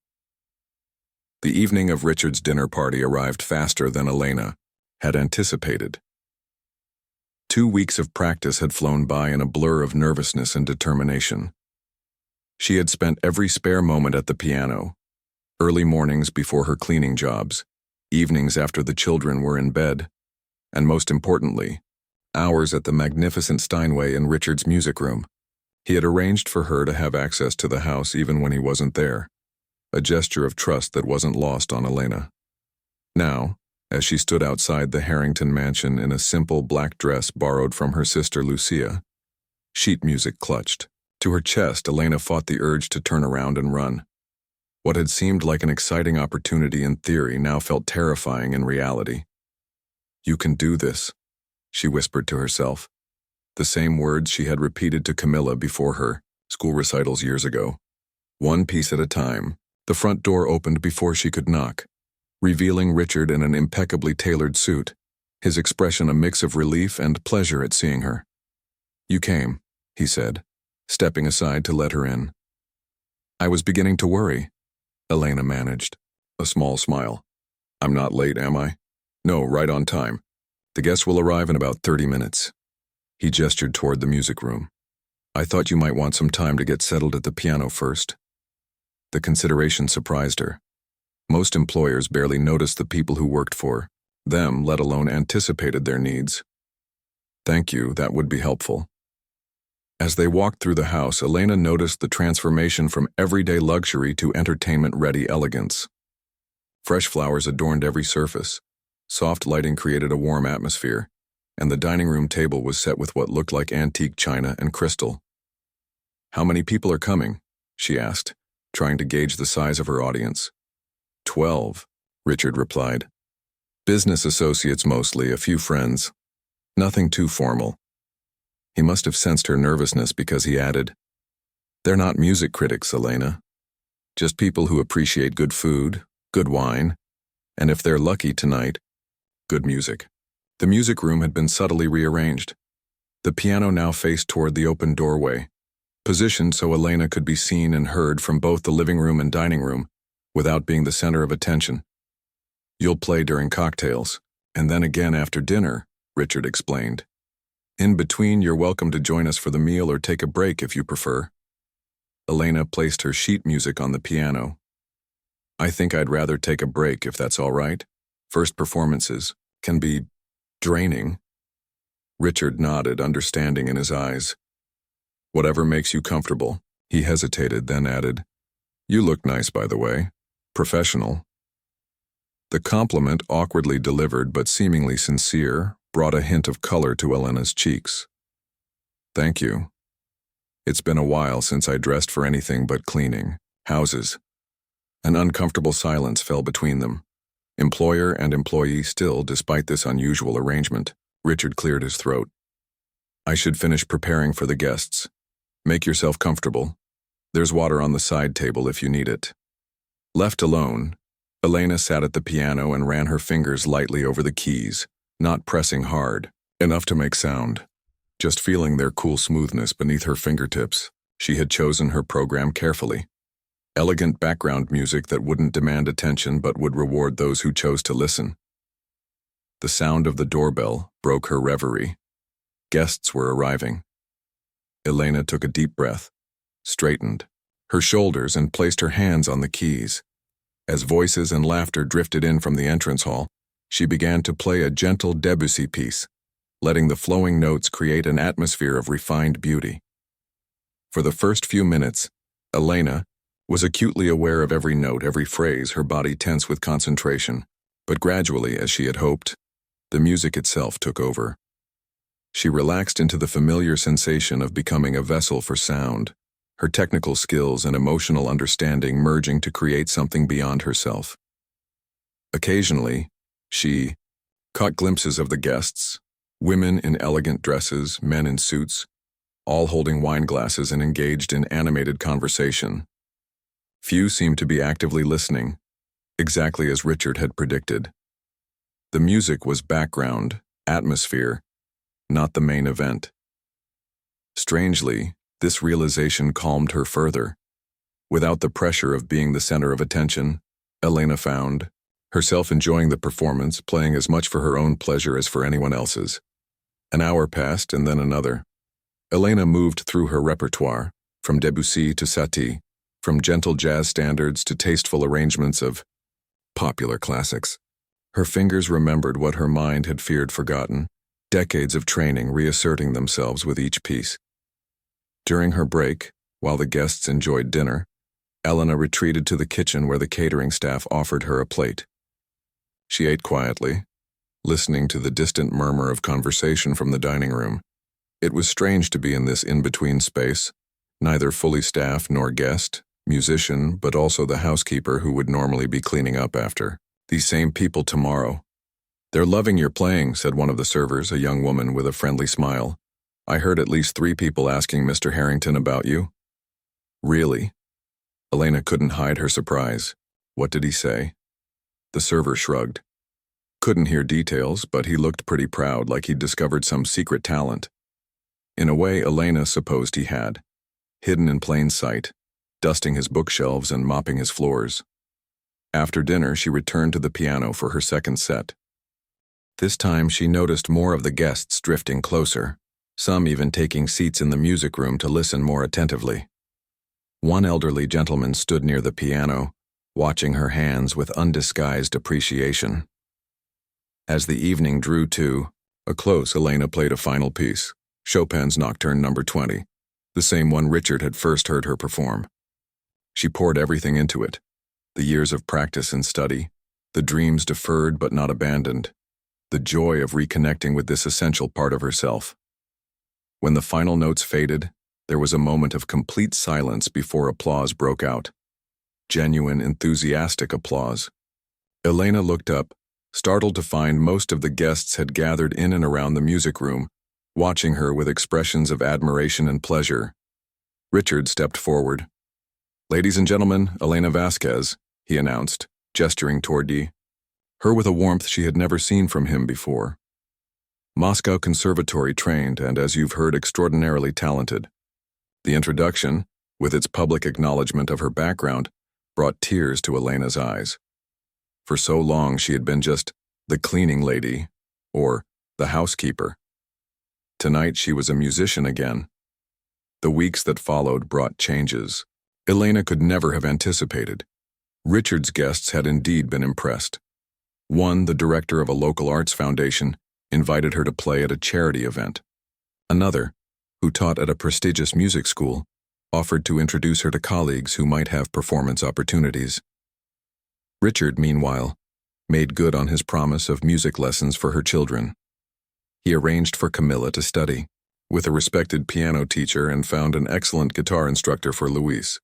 A: The evening of Richard's dinner party arrived faster than Elena had anticipated. 2 weeks of practice had flown by in a blur of nervousness and determination. She had spent every spare moment at the piano, early mornings before her cleaning jobs, evenings after the children were in bed, and most importantly, hours at the magnificent Steinway in Richard's music room. He had arranged for her to have access to the house even when he wasn't there, a gesture of trust that wasn't lost on Elena. Now, as she stood outside the Harrington mansion in a simple black dress borrowed from her sister Lucia, sheet music clutched. To her chest, Elena fought the urge to turn around and run. What had seemed like an exciting opportunity in theory now felt terrifying in reality. You can do this, she whispered to herself. The same words she had repeated to Camilla before her school recitals years ago. One piece at a time, the front door opened before she could knock, revealing Richard in an impeccably tailored suit, his expression a mix of relief and pleasure at seeing her. You came, he said, stepping aside to let her in. I was beginning to worry, Elena managed, a small smile. I'm not late, am I? No, right on time. The guests will arrive in about 30 minutes. He gestured toward the music room. I thought you might want some time to get settled at the piano first. The consideration surprised her. Most employers barely noticed the people who worked for them, let alone anticipated their needs. Thank you, that would be helpful. As they walked through the house, Elena noticed the transformation from everyday luxury to entertainment-ready elegance. Fresh flowers adorned every surface. Soft lighting created a warm atmosphere, and the dining room table was set with what looked like antique china and crystal. How many people are coming? She asked, trying to gauge the size of her audience. 12, Richard replied. Business associates mostly, a few friends. Nothing too formal. He must have sensed her nervousness because he added, They're not music critics, Elena. Just people who appreciate good food, good wine, and if they're lucky tonight, good music. The music room had been subtly rearranged. The piano now faced toward the open doorway, positioned so Elena could be seen and heard from both the living room and dining room without being the center of attention. "You'll play during cocktails, and then again after dinner," Richard explained. "In between, you're welcome to join us for the meal or take a break if you prefer." Elena placed her sheet music on the piano. "I think I'd rather take a break if that's all right. First performances can be draining." Richard nodded, understanding in his eyes. "Whatever makes you comfortable." He hesitated, then added, "You look nice, by the way. Professional." The compliment, awkwardly delivered but seemingly sincere, brought a hint of color to Elena's cheeks. "Thank you. It's been a while since I dressed for anything but cleaning houses." An uncomfortable silence fell between them. Employer and employee still, despite this unusual arrangement. Richard cleared his throat. "I should finish preparing for the guests. Make yourself comfortable. There's water on the side table if you need it." Left alone, Elena sat at the piano and ran her fingers lightly over the keys, not pressing hard, enough to make sound. Just feeling their cool smoothness beneath her fingertips. She had chosen her program carefully. Elegant background music that wouldn't demand attention but would reward those who chose to listen. The sound of the doorbell broke her reverie. Guests were arriving. Elena took a deep breath, straightened her shoulders, and placed her hands on the keys. As voices and laughter drifted in from the entrance hall, she began to play a gentle Debussy piece, letting the flowing notes create an atmosphere of refined beauty. For the first few minutes, Elena was acutely aware of every note, every phrase, her body tense with concentration. But gradually, as she had hoped, the music itself took over. She relaxed into the familiar sensation of becoming a vessel for sound, her technical skills and emotional understanding merging to create something beyond herself. Occasionally, she caught glimpses of the guests, women in elegant dresses, men in suits, all holding wine glasses and engaged in animated conversation. Few seemed to be actively listening, exactly as Richard had predicted. The music was background, atmosphere, not the main event. Strangely, this realization calmed her further. Without the pressure of being the center of attention, Elena found herself enjoying the performance, playing as much for her own pleasure as for anyone else's. An hour passed and then another. Elena moved through her repertoire, from Debussy to Satie, from gentle jazz standards to tasteful arrangements of popular classics. Her fingers remembered what her mind had feared forgotten, decades of training reasserting themselves with each piece. During her break, while the guests enjoyed dinner, Elena retreated to the kitchen where the catering staff offered her a plate. She ate quietly, listening to the distant murmur of conversation from the dining room. It was strange to be in this in-between space, neither fully staffed nor guest, musician, but also the housekeeper who would normally be cleaning up after. These same people tomorrow. "They're loving your playing," said one of the servers, a young woman with a friendly smile. "I heard at least 3 people asking Mr. Harrington about you." "Really?" Elena couldn't hide her surprise. "What did he say?" The server shrugged. Couldn't hear details, but he looked pretty proud, like he'd discovered some secret talent. In a way, Elena supposed he had. Hidden in plain sight, dusting his bookshelves and mopping his floors. After dinner, she returned to the piano for her second set. This time, she noticed more of the guests drifting closer, some even taking seats in the music room to listen more attentively. One elderly gentleman stood near the piano, watching her hands with undisguised appreciation. As the evening drew to a close, Elena played a final piece, Chopin's Nocturne No. 20, the same one Richard had first heard her perform. She poured everything into it, the years of practice and study, the dreams deferred but not abandoned, the joy of reconnecting with this essential part of herself. When the final notes faded, there was a moment of complete silence before applause broke out. Genuine, enthusiastic applause. Elena looked up, startled to find most of the guests had gathered in and around the music room, watching her with expressions of admiration and pleasure. Richard stepped forward. "Ladies and gentlemen, Elena Vasquez," he announced, gesturing toward her with a warmth she had never seen from him before. "Moscow Conservatory trained and, as you've heard, extraordinarily talented. The introduction, with its public acknowledgement of her background, brought tears to Elena's eyes. For so long she had been just the cleaning lady, or the housekeeper. Tonight she was a musician again. The weeks that followed brought changes Elena could never have anticipated. Richard's guests had indeed been impressed. One, the director of a local arts foundation, invited her to play at a charity event. Another, who taught at a prestigious music school, offered to introduce her to colleagues who might have performance opportunities. Richard, meanwhile, made good on his promise of music lessons for her children. He arranged for Camilla to study with a respected piano teacher and found an excellent guitar instructor for Luis.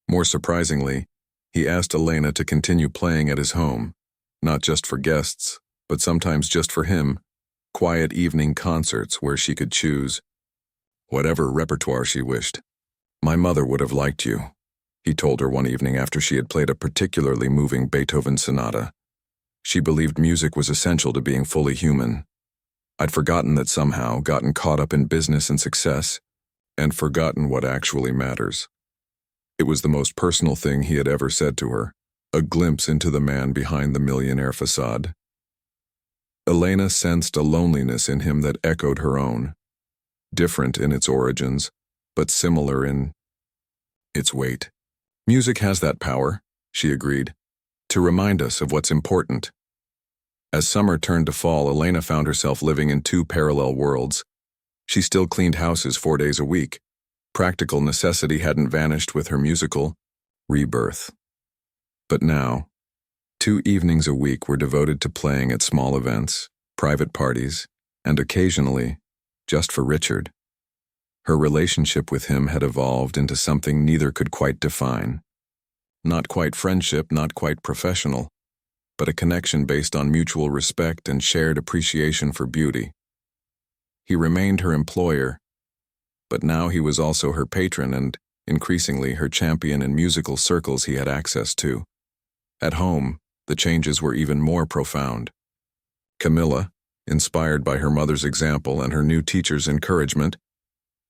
A: More surprisingly, he asked Elena to continue playing at his home, not just for guests, but sometimes just for him, quiet evening concerts where she could choose whatever repertoire she wished. "My mother would have liked you," he told her one evening after she had played a particularly moving Beethoven sonata. "She believed music was essential to being fully human. I'd forgotten that somehow, gotten caught up in business and success, and forgotten what actually matters." It was the most personal thing he had ever said to her, a glimpse into the man behind the millionaire facade. Elena sensed a loneliness in him that echoed her own, different in its origins, but similar in its weight. "Music has that power," she agreed, "to remind us of what's important." As summer turned to fall, Elena found herself living in two parallel worlds. She still cleaned houses 4 days a week. Practical necessity hadn't vanished with her musical rebirth. But now, 2 evenings a week were devoted to playing at small events, private parties, and occasionally, just for Richard. Her relationship with him had evolved into something neither could quite define. Not quite friendship, not quite professional, but a connection based on mutual respect and shared appreciation for beauty. He remained her employer, but now he was also her patron and, increasingly, her champion in musical circles he had access to. At home, the changes were even more profound. Camilla, inspired by her mother's example and her new teacher's encouragement,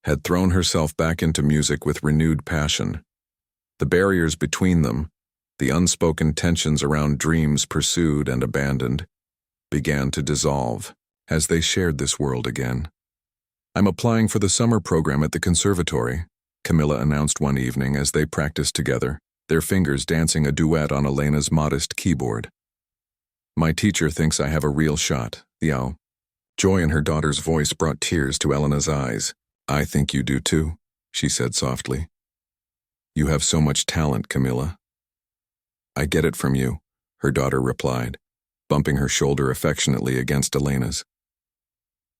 A: had thrown herself back into music with renewed passion. The barriers between them, the unspoken tensions around dreams pursued and abandoned, began to dissolve as they shared this world again. "I'm applying for the summer program at the conservatory," Camilla announced one evening as they practiced together, their fingers dancing a duet on Elena's modest keyboard. "My teacher thinks I have a real shot, Yao." Joy in her daughter's voice brought tears to Elena's eyes. "I think you do too," she said softly. "You have so much talent, Camilla." "I get it from you," her daughter replied, bumping her shoulder affectionately against Elena's.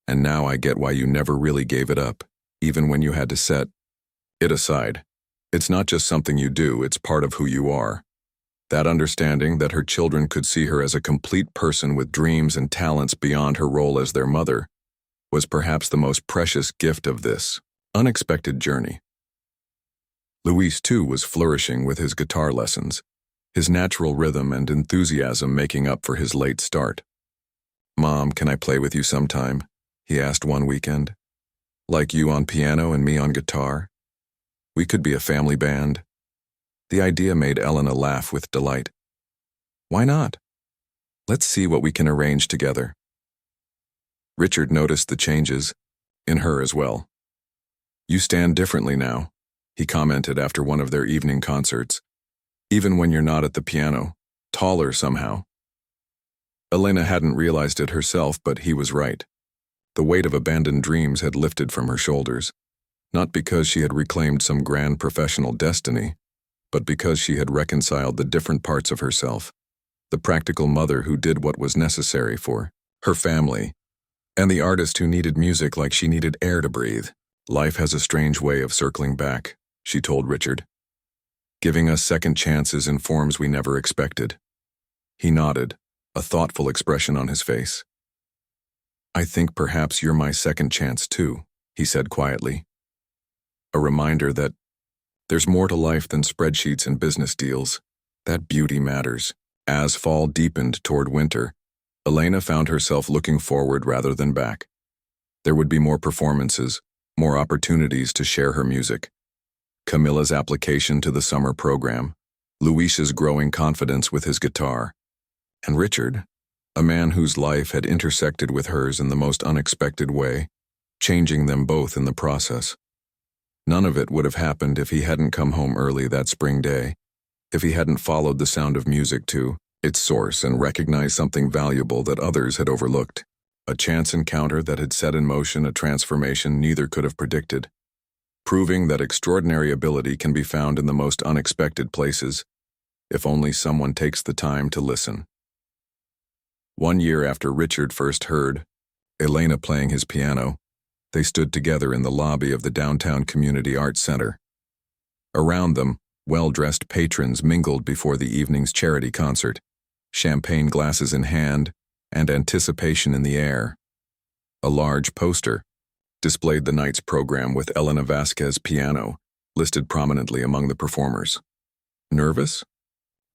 A: "And now I get why you never really gave it up, even when you had to set it aside. It's not just something you do, it's part of who you are." That understanding that her children could see her as a complete person with dreams and talents beyond her role as their mother was perhaps the most precious gift of this unexpected journey. Luis, too, was flourishing with his guitar lessons, his natural rhythm and enthusiasm making up for his late start. "Mom, can I play with you sometime?" he asked one weekend. "Like you on piano and me on guitar? We could be a family band." The idea made Elena laugh with delight. "Why not? Let's see what we can arrange together." Richard noticed the changes, in her as well. "You stand differently now," he commented after one of their evening concerts. "Even when you're not at the piano, taller somehow." Elena hadn't realized it herself, but he was right. The weight of abandoned dreams had lifted from her shoulders, not because she had reclaimed some grand professional destiny, but because she had reconciled the different parts of herself, the practical mother who did what was necessary for her family, and the artist who needed music like she needed air to breathe. "Life has a strange way of circling back," she told Richard, "giving us second chances in forms we never expected." He nodded, a thoughtful expression on his face. "I think perhaps you're my second chance too," he said quietly. A reminder that there's more to life than spreadsheets and business deals. That beauty matters. As fall deepened toward winter, Elena found herself looking forward rather than back. There would be more performances, more opportunities to share her music, Camilla's application to the summer program, Luis's growing confidence with his guitar, and Richard, a man whose life had intersected with hers in the most unexpected way, changing them both in the process. None of it would have happened if he hadn't come home early that spring day, if he hadn't followed the sound of music to its source and recognized something valuable that others had overlooked, a chance encounter that had set in motion a transformation neither could have predicted, proving that extraordinary ability can be found in the most unexpected places, if only someone takes the time to listen. 1 year after Richard first heard Elena playing his piano, they stood together in the lobby of the downtown community arts center. Around them, well-dressed patrons mingled before the evening's charity concert, champagne glasses in hand and anticipation in the air. A large poster displayed the night's program with Elena Vasquez's piano listed prominently among the performers. "Nervous?"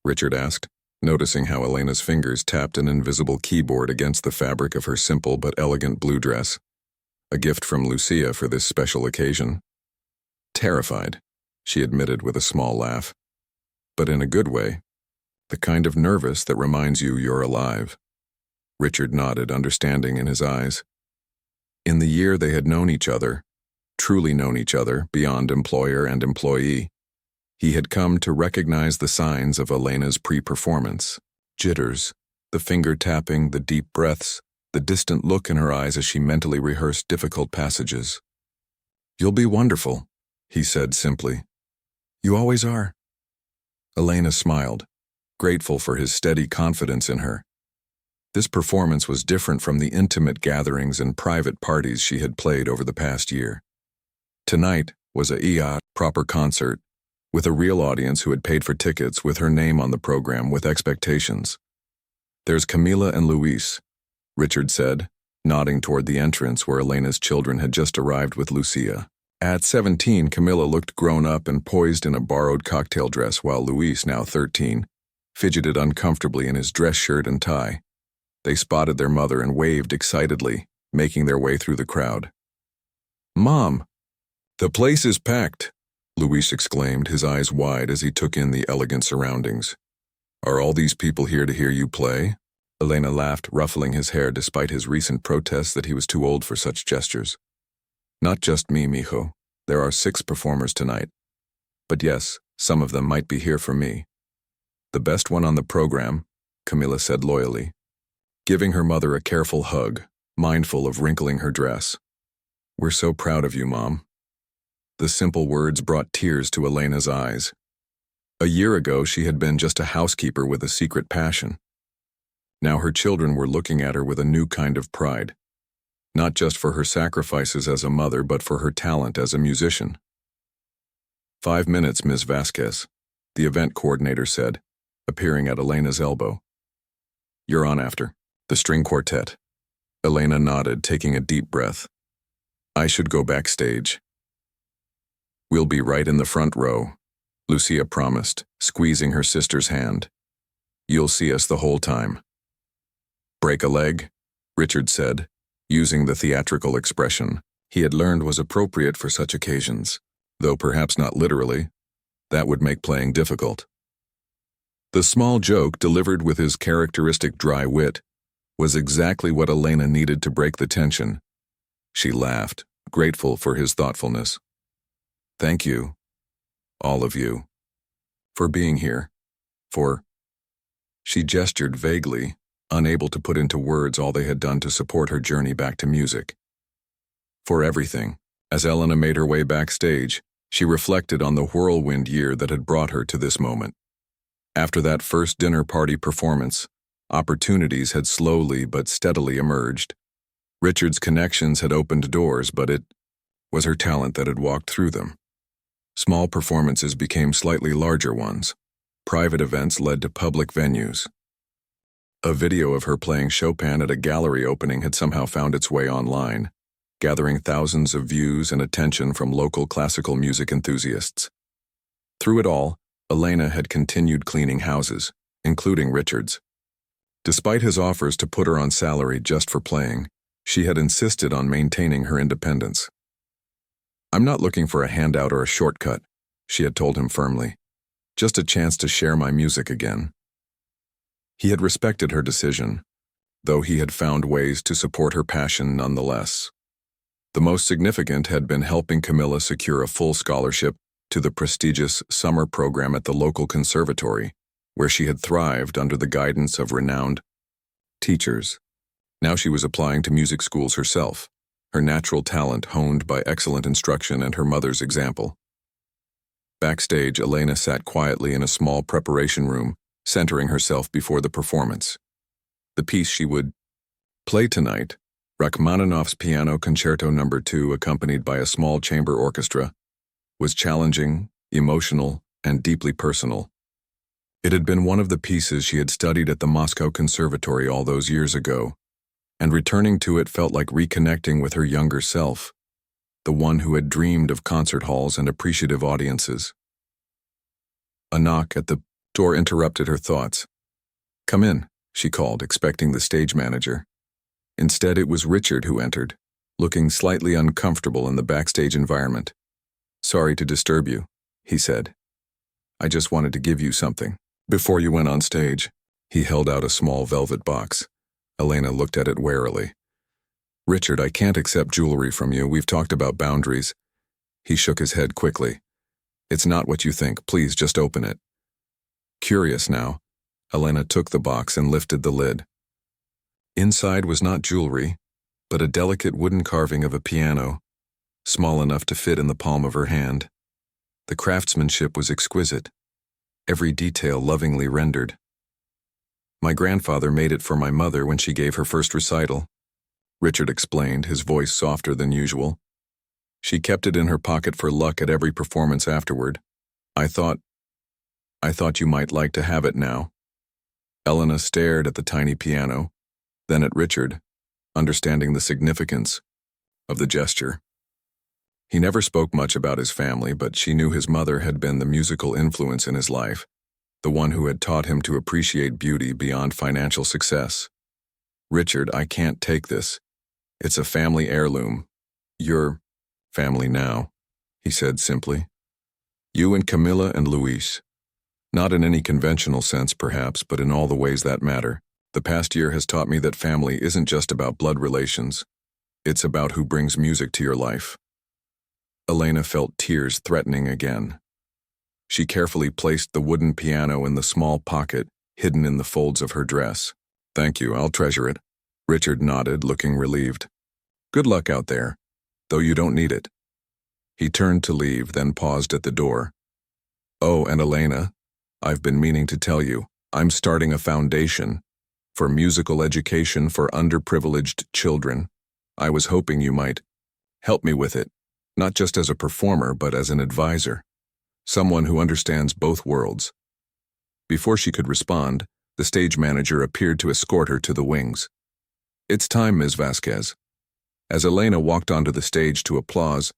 A: Richard asked, noticing how Elena's fingers tapped an invisible keyboard against the fabric of her simple but elegant blue dress, a gift from Lucia for this special occasion. "Terrified," she admitted with a small laugh. "But in a good way. The kind of nervous that reminds you you're alive." Richard nodded, understanding in his eyes. In the year they had known each other, truly known each other beyond employer and employee, he had come to recognize the signs of Elena's pre-performance: jitters, the finger tapping, the deep breaths, the distant look in her eyes as she mentally rehearsed difficult passages. "You'll be wonderful," he said simply. "You always are." Elena smiled, grateful for his steady confidence in her. This performance was different from the intimate gatherings and private parties she had played over the past year. Tonight was a proper concert, with a real audience who had paid for tickets, with her name on the program, with expectations. "There's Camila and Luis," Richard said, nodding toward the entrance where Elena's children had just arrived with Lucia. At 17, Camila looked grown up and poised in a borrowed cocktail dress, while Luis, now 13, fidgeted uncomfortably in his dress shirt and tie. They spotted their mother and waved excitedly, making their way through the crowd. "Mom!" "The place is packed," Luis exclaimed, his eyes wide as he took in the elegant surroundings. "Are all these people here to hear you play?" Elena laughed, ruffling his hair despite his recent protests that he was too old for such gestures. "Not just me, mijo. There are 6 performers tonight. But yes, some of them might be here for me." "The best one on the program," Camila said loyally, giving her mother a careful hug, mindful of wrinkling her dress. "We're so proud of you, Mom." The simple words brought tears to Elena's eyes. A year ago, she had been just a housekeeper with a secret passion. Now her children were looking at her with a new kind of pride, not just for her sacrifices as a mother, but for her talent as a musician. "5 minutes, Ms. Vasquez," the event coordinator said, appearing at Elena's elbow. "You're on after the string quartet." Elena nodded, taking a deep breath. "I should go backstage." "We'll be right in the front row," Lucia promised, squeezing her sister's hand. "You'll see us the whole time." "Break a leg?" Richard said, using the theatrical expression he had learned was appropriate for such occasions, though perhaps not literally. That would make playing difficult. The small joke, delivered with his characteristic dry wit, was exactly what Elena needed to break the tension. She laughed, grateful for his thoughtfulness. "Thank you, all of you, for being here, for—" She gestured vaguely, unable to put into words all they had done to support her journey back to music. "For everything." As Elena made her way backstage, she reflected on the whirlwind year that had brought her to this moment. After that first dinner party performance, opportunities had slowly but steadily emerged. Richard's connections had opened doors, but it was her talent that had walked through them. Small performances became slightly larger ones. Private events led to public venues. A video of her playing Chopin at a gallery opening had somehow found its way online, gathering thousands of views and attention from local classical music enthusiasts. Through it all, Elena had continued cleaning houses, including Richard's. Despite his offers to put her on salary just for playing, she had insisted on maintaining her independence. "I'm not looking for a handout or a shortcut," she had told him firmly. Just a chance to share my music again. He had respected her decision, though he had found ways to support her passion nonetheless. The most significant had been helping Camilla secure a full scholarship to the prestigious summer program at the local conservatory, where she had thrived under the guidance of renowned teachers. Now she was applying to music schools herself, her natural talent honed by excellent instruction and her mother's example. Backstage, Elena sat quietly in a small preparation room, centering herself before the performance. The piece she would play tonight, Rachmaninoff's Piano Concerto No. 2, accompanied by a small chamber orchestra, was challenging, emotional, and deeply personal. It had been one of the pieces she had studied at the Moscow Conservatory all those years ago, and returning to it felt like reconnecting with her younger self, the one who had dreamed of concert halls and appreciative audiences. A knock at the door interrupted her thoughts. "Come in," she called, expecting the stage manager. Instead, it was Richard who entered, looking slightly uncomfortable in the backstage environment. "Sorry to disturb you," he said. "I just wanted to give you something." Before you went on stage, he held out a small velvet box. Elena looked at it warily. "Richard, I can't accept jewelry from you. We've talked about boundaries." He shook his head quickly. "It's not what you think. Please just open it." Curious now, Elena took the box and lifted the lid. Inside was not jewelry, but a delicate wooden carving of a piano, small enough to fit in the palm of her hand. The craftsmanship was exquisite, every detail lovingly rendered. "My grandfather made it for my mother when she gave her first recital," Richard explained, his voice softer than usual. "She kept it in her pocket for luck at every performance afterward. I thought you might like to have it now." Elena stared at the tiny piano, then at Richard, understanding the significance of the gesture. He never spoke much about his family, but she knew his mother had been the musical influence in his life, the one who had taught him to appreciate beauty beyond financial success. "Richard, I can't take this. It's a family heirloom. You're family now," he said simply. "You and Camilla and Luis. Not in any conventional sense, perhaps, but in all the ways that matter. The past year has taught me that family isn't just about blood relations. It's about who brings music to your life." Elena felt tears threatening again. She carefully placed the wooden piano in the small pocket hidden in the folds of her dress. "Thank you, I'll treasure it." Richard nodded, looking relieved. "Good luck out there, though you don't need it." He turned to leave, then paused at the door. "Oh, and Elena, I've been meaning to tell you, I'm starting a foundation for musical education for underprivileged children. I was hoping you might help me with it, not just as a performer, but as an advisor, someone who understands both worlds." Before she could respond, the stage manager appeared to escort her to the wings. "It's time, Ms. Vasquez." As Elena walked onto the stage to applause,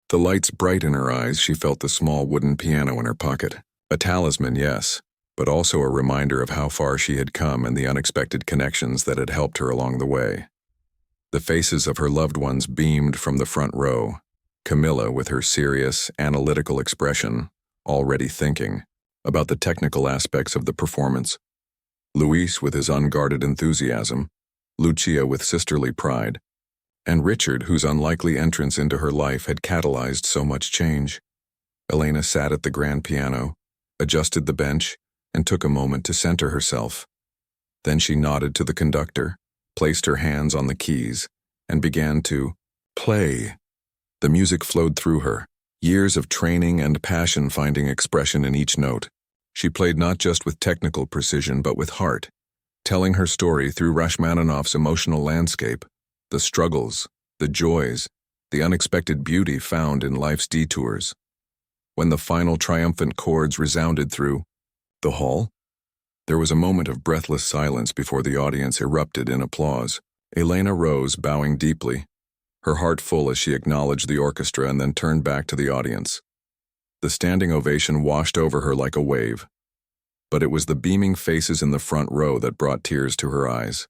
A: the lights bright in her eyes, she felt the small wooden piano in her pocket. A talisman, yes, but also a reminder of how far she had come and the unexpected connections that had helped her along the way. The faces of her loved ones beamed from the front row. Camilla, with her serious, analytical expression, already thinking about the technical aspects of the performance. Luis with his unguarded enthusiasm, Lucia with sisterly pride, and Richard, whose unlikely entrance into her life had catalyzed so much change. Elena sat at the grand piano, adjusted the bench, and took a moment to center herself. Then she nodded to the conductor, placed her hands on the keys, and began to play. The music flowed through her, years of training and passion finding expression in each note. She played not just with technical precision but with heart, telling her story through Rachmaninoff's emotional landscape, the struggles, the joys, the unexpected beauty found in life's detours. When the final triumphant chords resounded through the hall, there was a moment of breathless silence before the audience erupted in applause. Elena rose, bowing deeply, her heart full as she acknowledged the orchestra and then turned back to the audience. The standing ovation washed over her like a wave, but it was the beaming faces in the front row that brought tears to her eyes.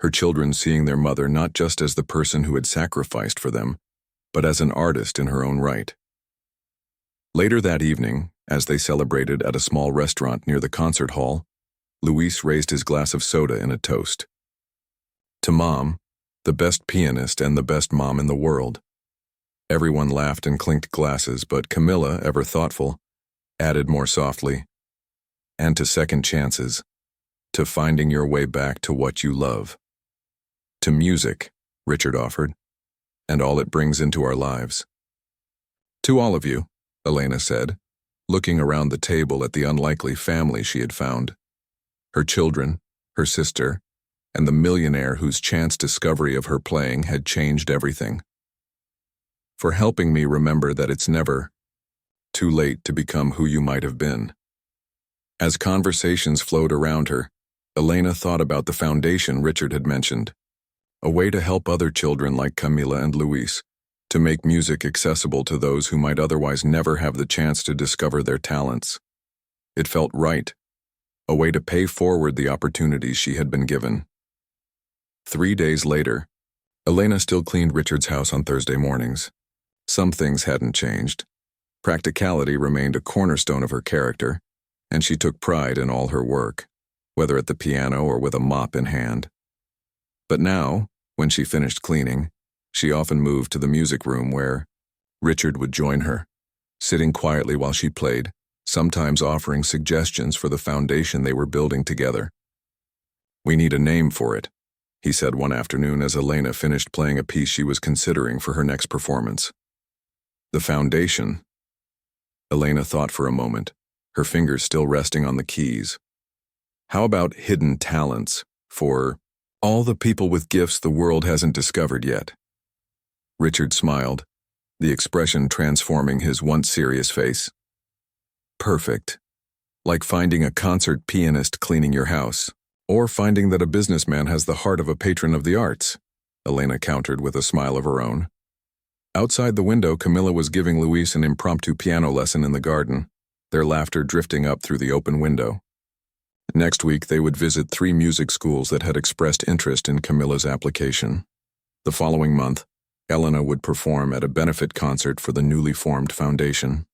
A: Her children seeing their mother not just as the person who had sacrificed for them, but as an artist in her own right. Later that evening, as they celebrated at a small restaurant near the concert hall, Luis raised his glass of soda in a toast. To Mom, the best pianist and the best mom in the world. Everyone laughed and clinked glasses, but Camilla, ever thoughtful, added more softly, and to second chances, to finding your way back to what you love. To music, Richard offered, and all it brings into our lives. To all of you, Elena said, looking around the table at the unlikely family she had found. Her children, her sister, and the millionaire whose chance discovery of her playing had changed everything. For helping me remember that it's never too late to become who you might have been. As conversations flowed around her, Elena thought about the foundation Richard had mentioned, a way to help other children like Camila and Luis, to make music accessible to those who might otherwise never have the chance to discover their talents. It felt right, a way to pay forward the opportunities she had been given. 3 days later, Elena still cleaned Richard's house on Thursday mornings. Some things hadn't changed. Practicality remained a cornerstone of her character, and she took pride in all her work, whether at the piano or with a mop in hand. But now, when she finished cleaning, she often moved to the music room where Richard would join her, sitting quietly while she played, sometimes offering suggestions for the foundation they were building together. "We need a name for it," he said one afternoon as Elena finished playing a piece she was considering for her next performance. The foundation. Elena thought for a moment, her fingers still resting on the keys. How about hidden talents, for all the people with gifts the world hasn't discovered yet? Richard smiled, the expression transforming his once serious face. Perfect. Like finding a concert pianist cleaning your house, or finding that a businessman has the heart of a patron of the arts, Elena countered with a smile of her own. Outside the window, Camilla was giving Luis an impromptu piano lesson in the garden, their laughter drifting up through the open window. Next week, they would visit 3 music schools that had expressed interest in Camilla's application. The following month, Elena would perform at a benefit concert for the newly formed foundation.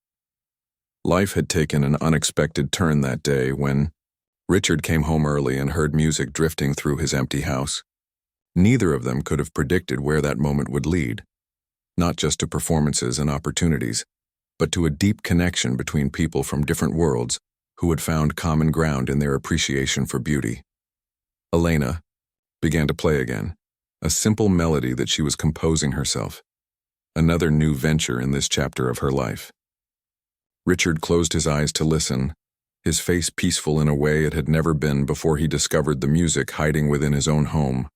A: Life had taken an unexpected turn that day when Richard came home early and heard music drifting through his empty house. Neither of them could have predicted where that moment would lead, not just to performances and opportunities, but to a deep connection between people from different worlds who had found common ground in their appreciation for beauty. Elena began to play again, a simple melody that she was composing herself, another new venture in this chapter of her life. Richard closed his eyes to listen, his face peaceful in a way it had never been before he discovered the music hiding within his own home.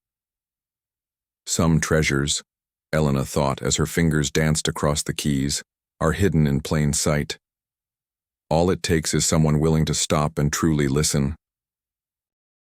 A: Some treasures, Elena thought as her fingers danced across the keys, are hidden in plain sight. All it takes is someone willing to stop and truly listen.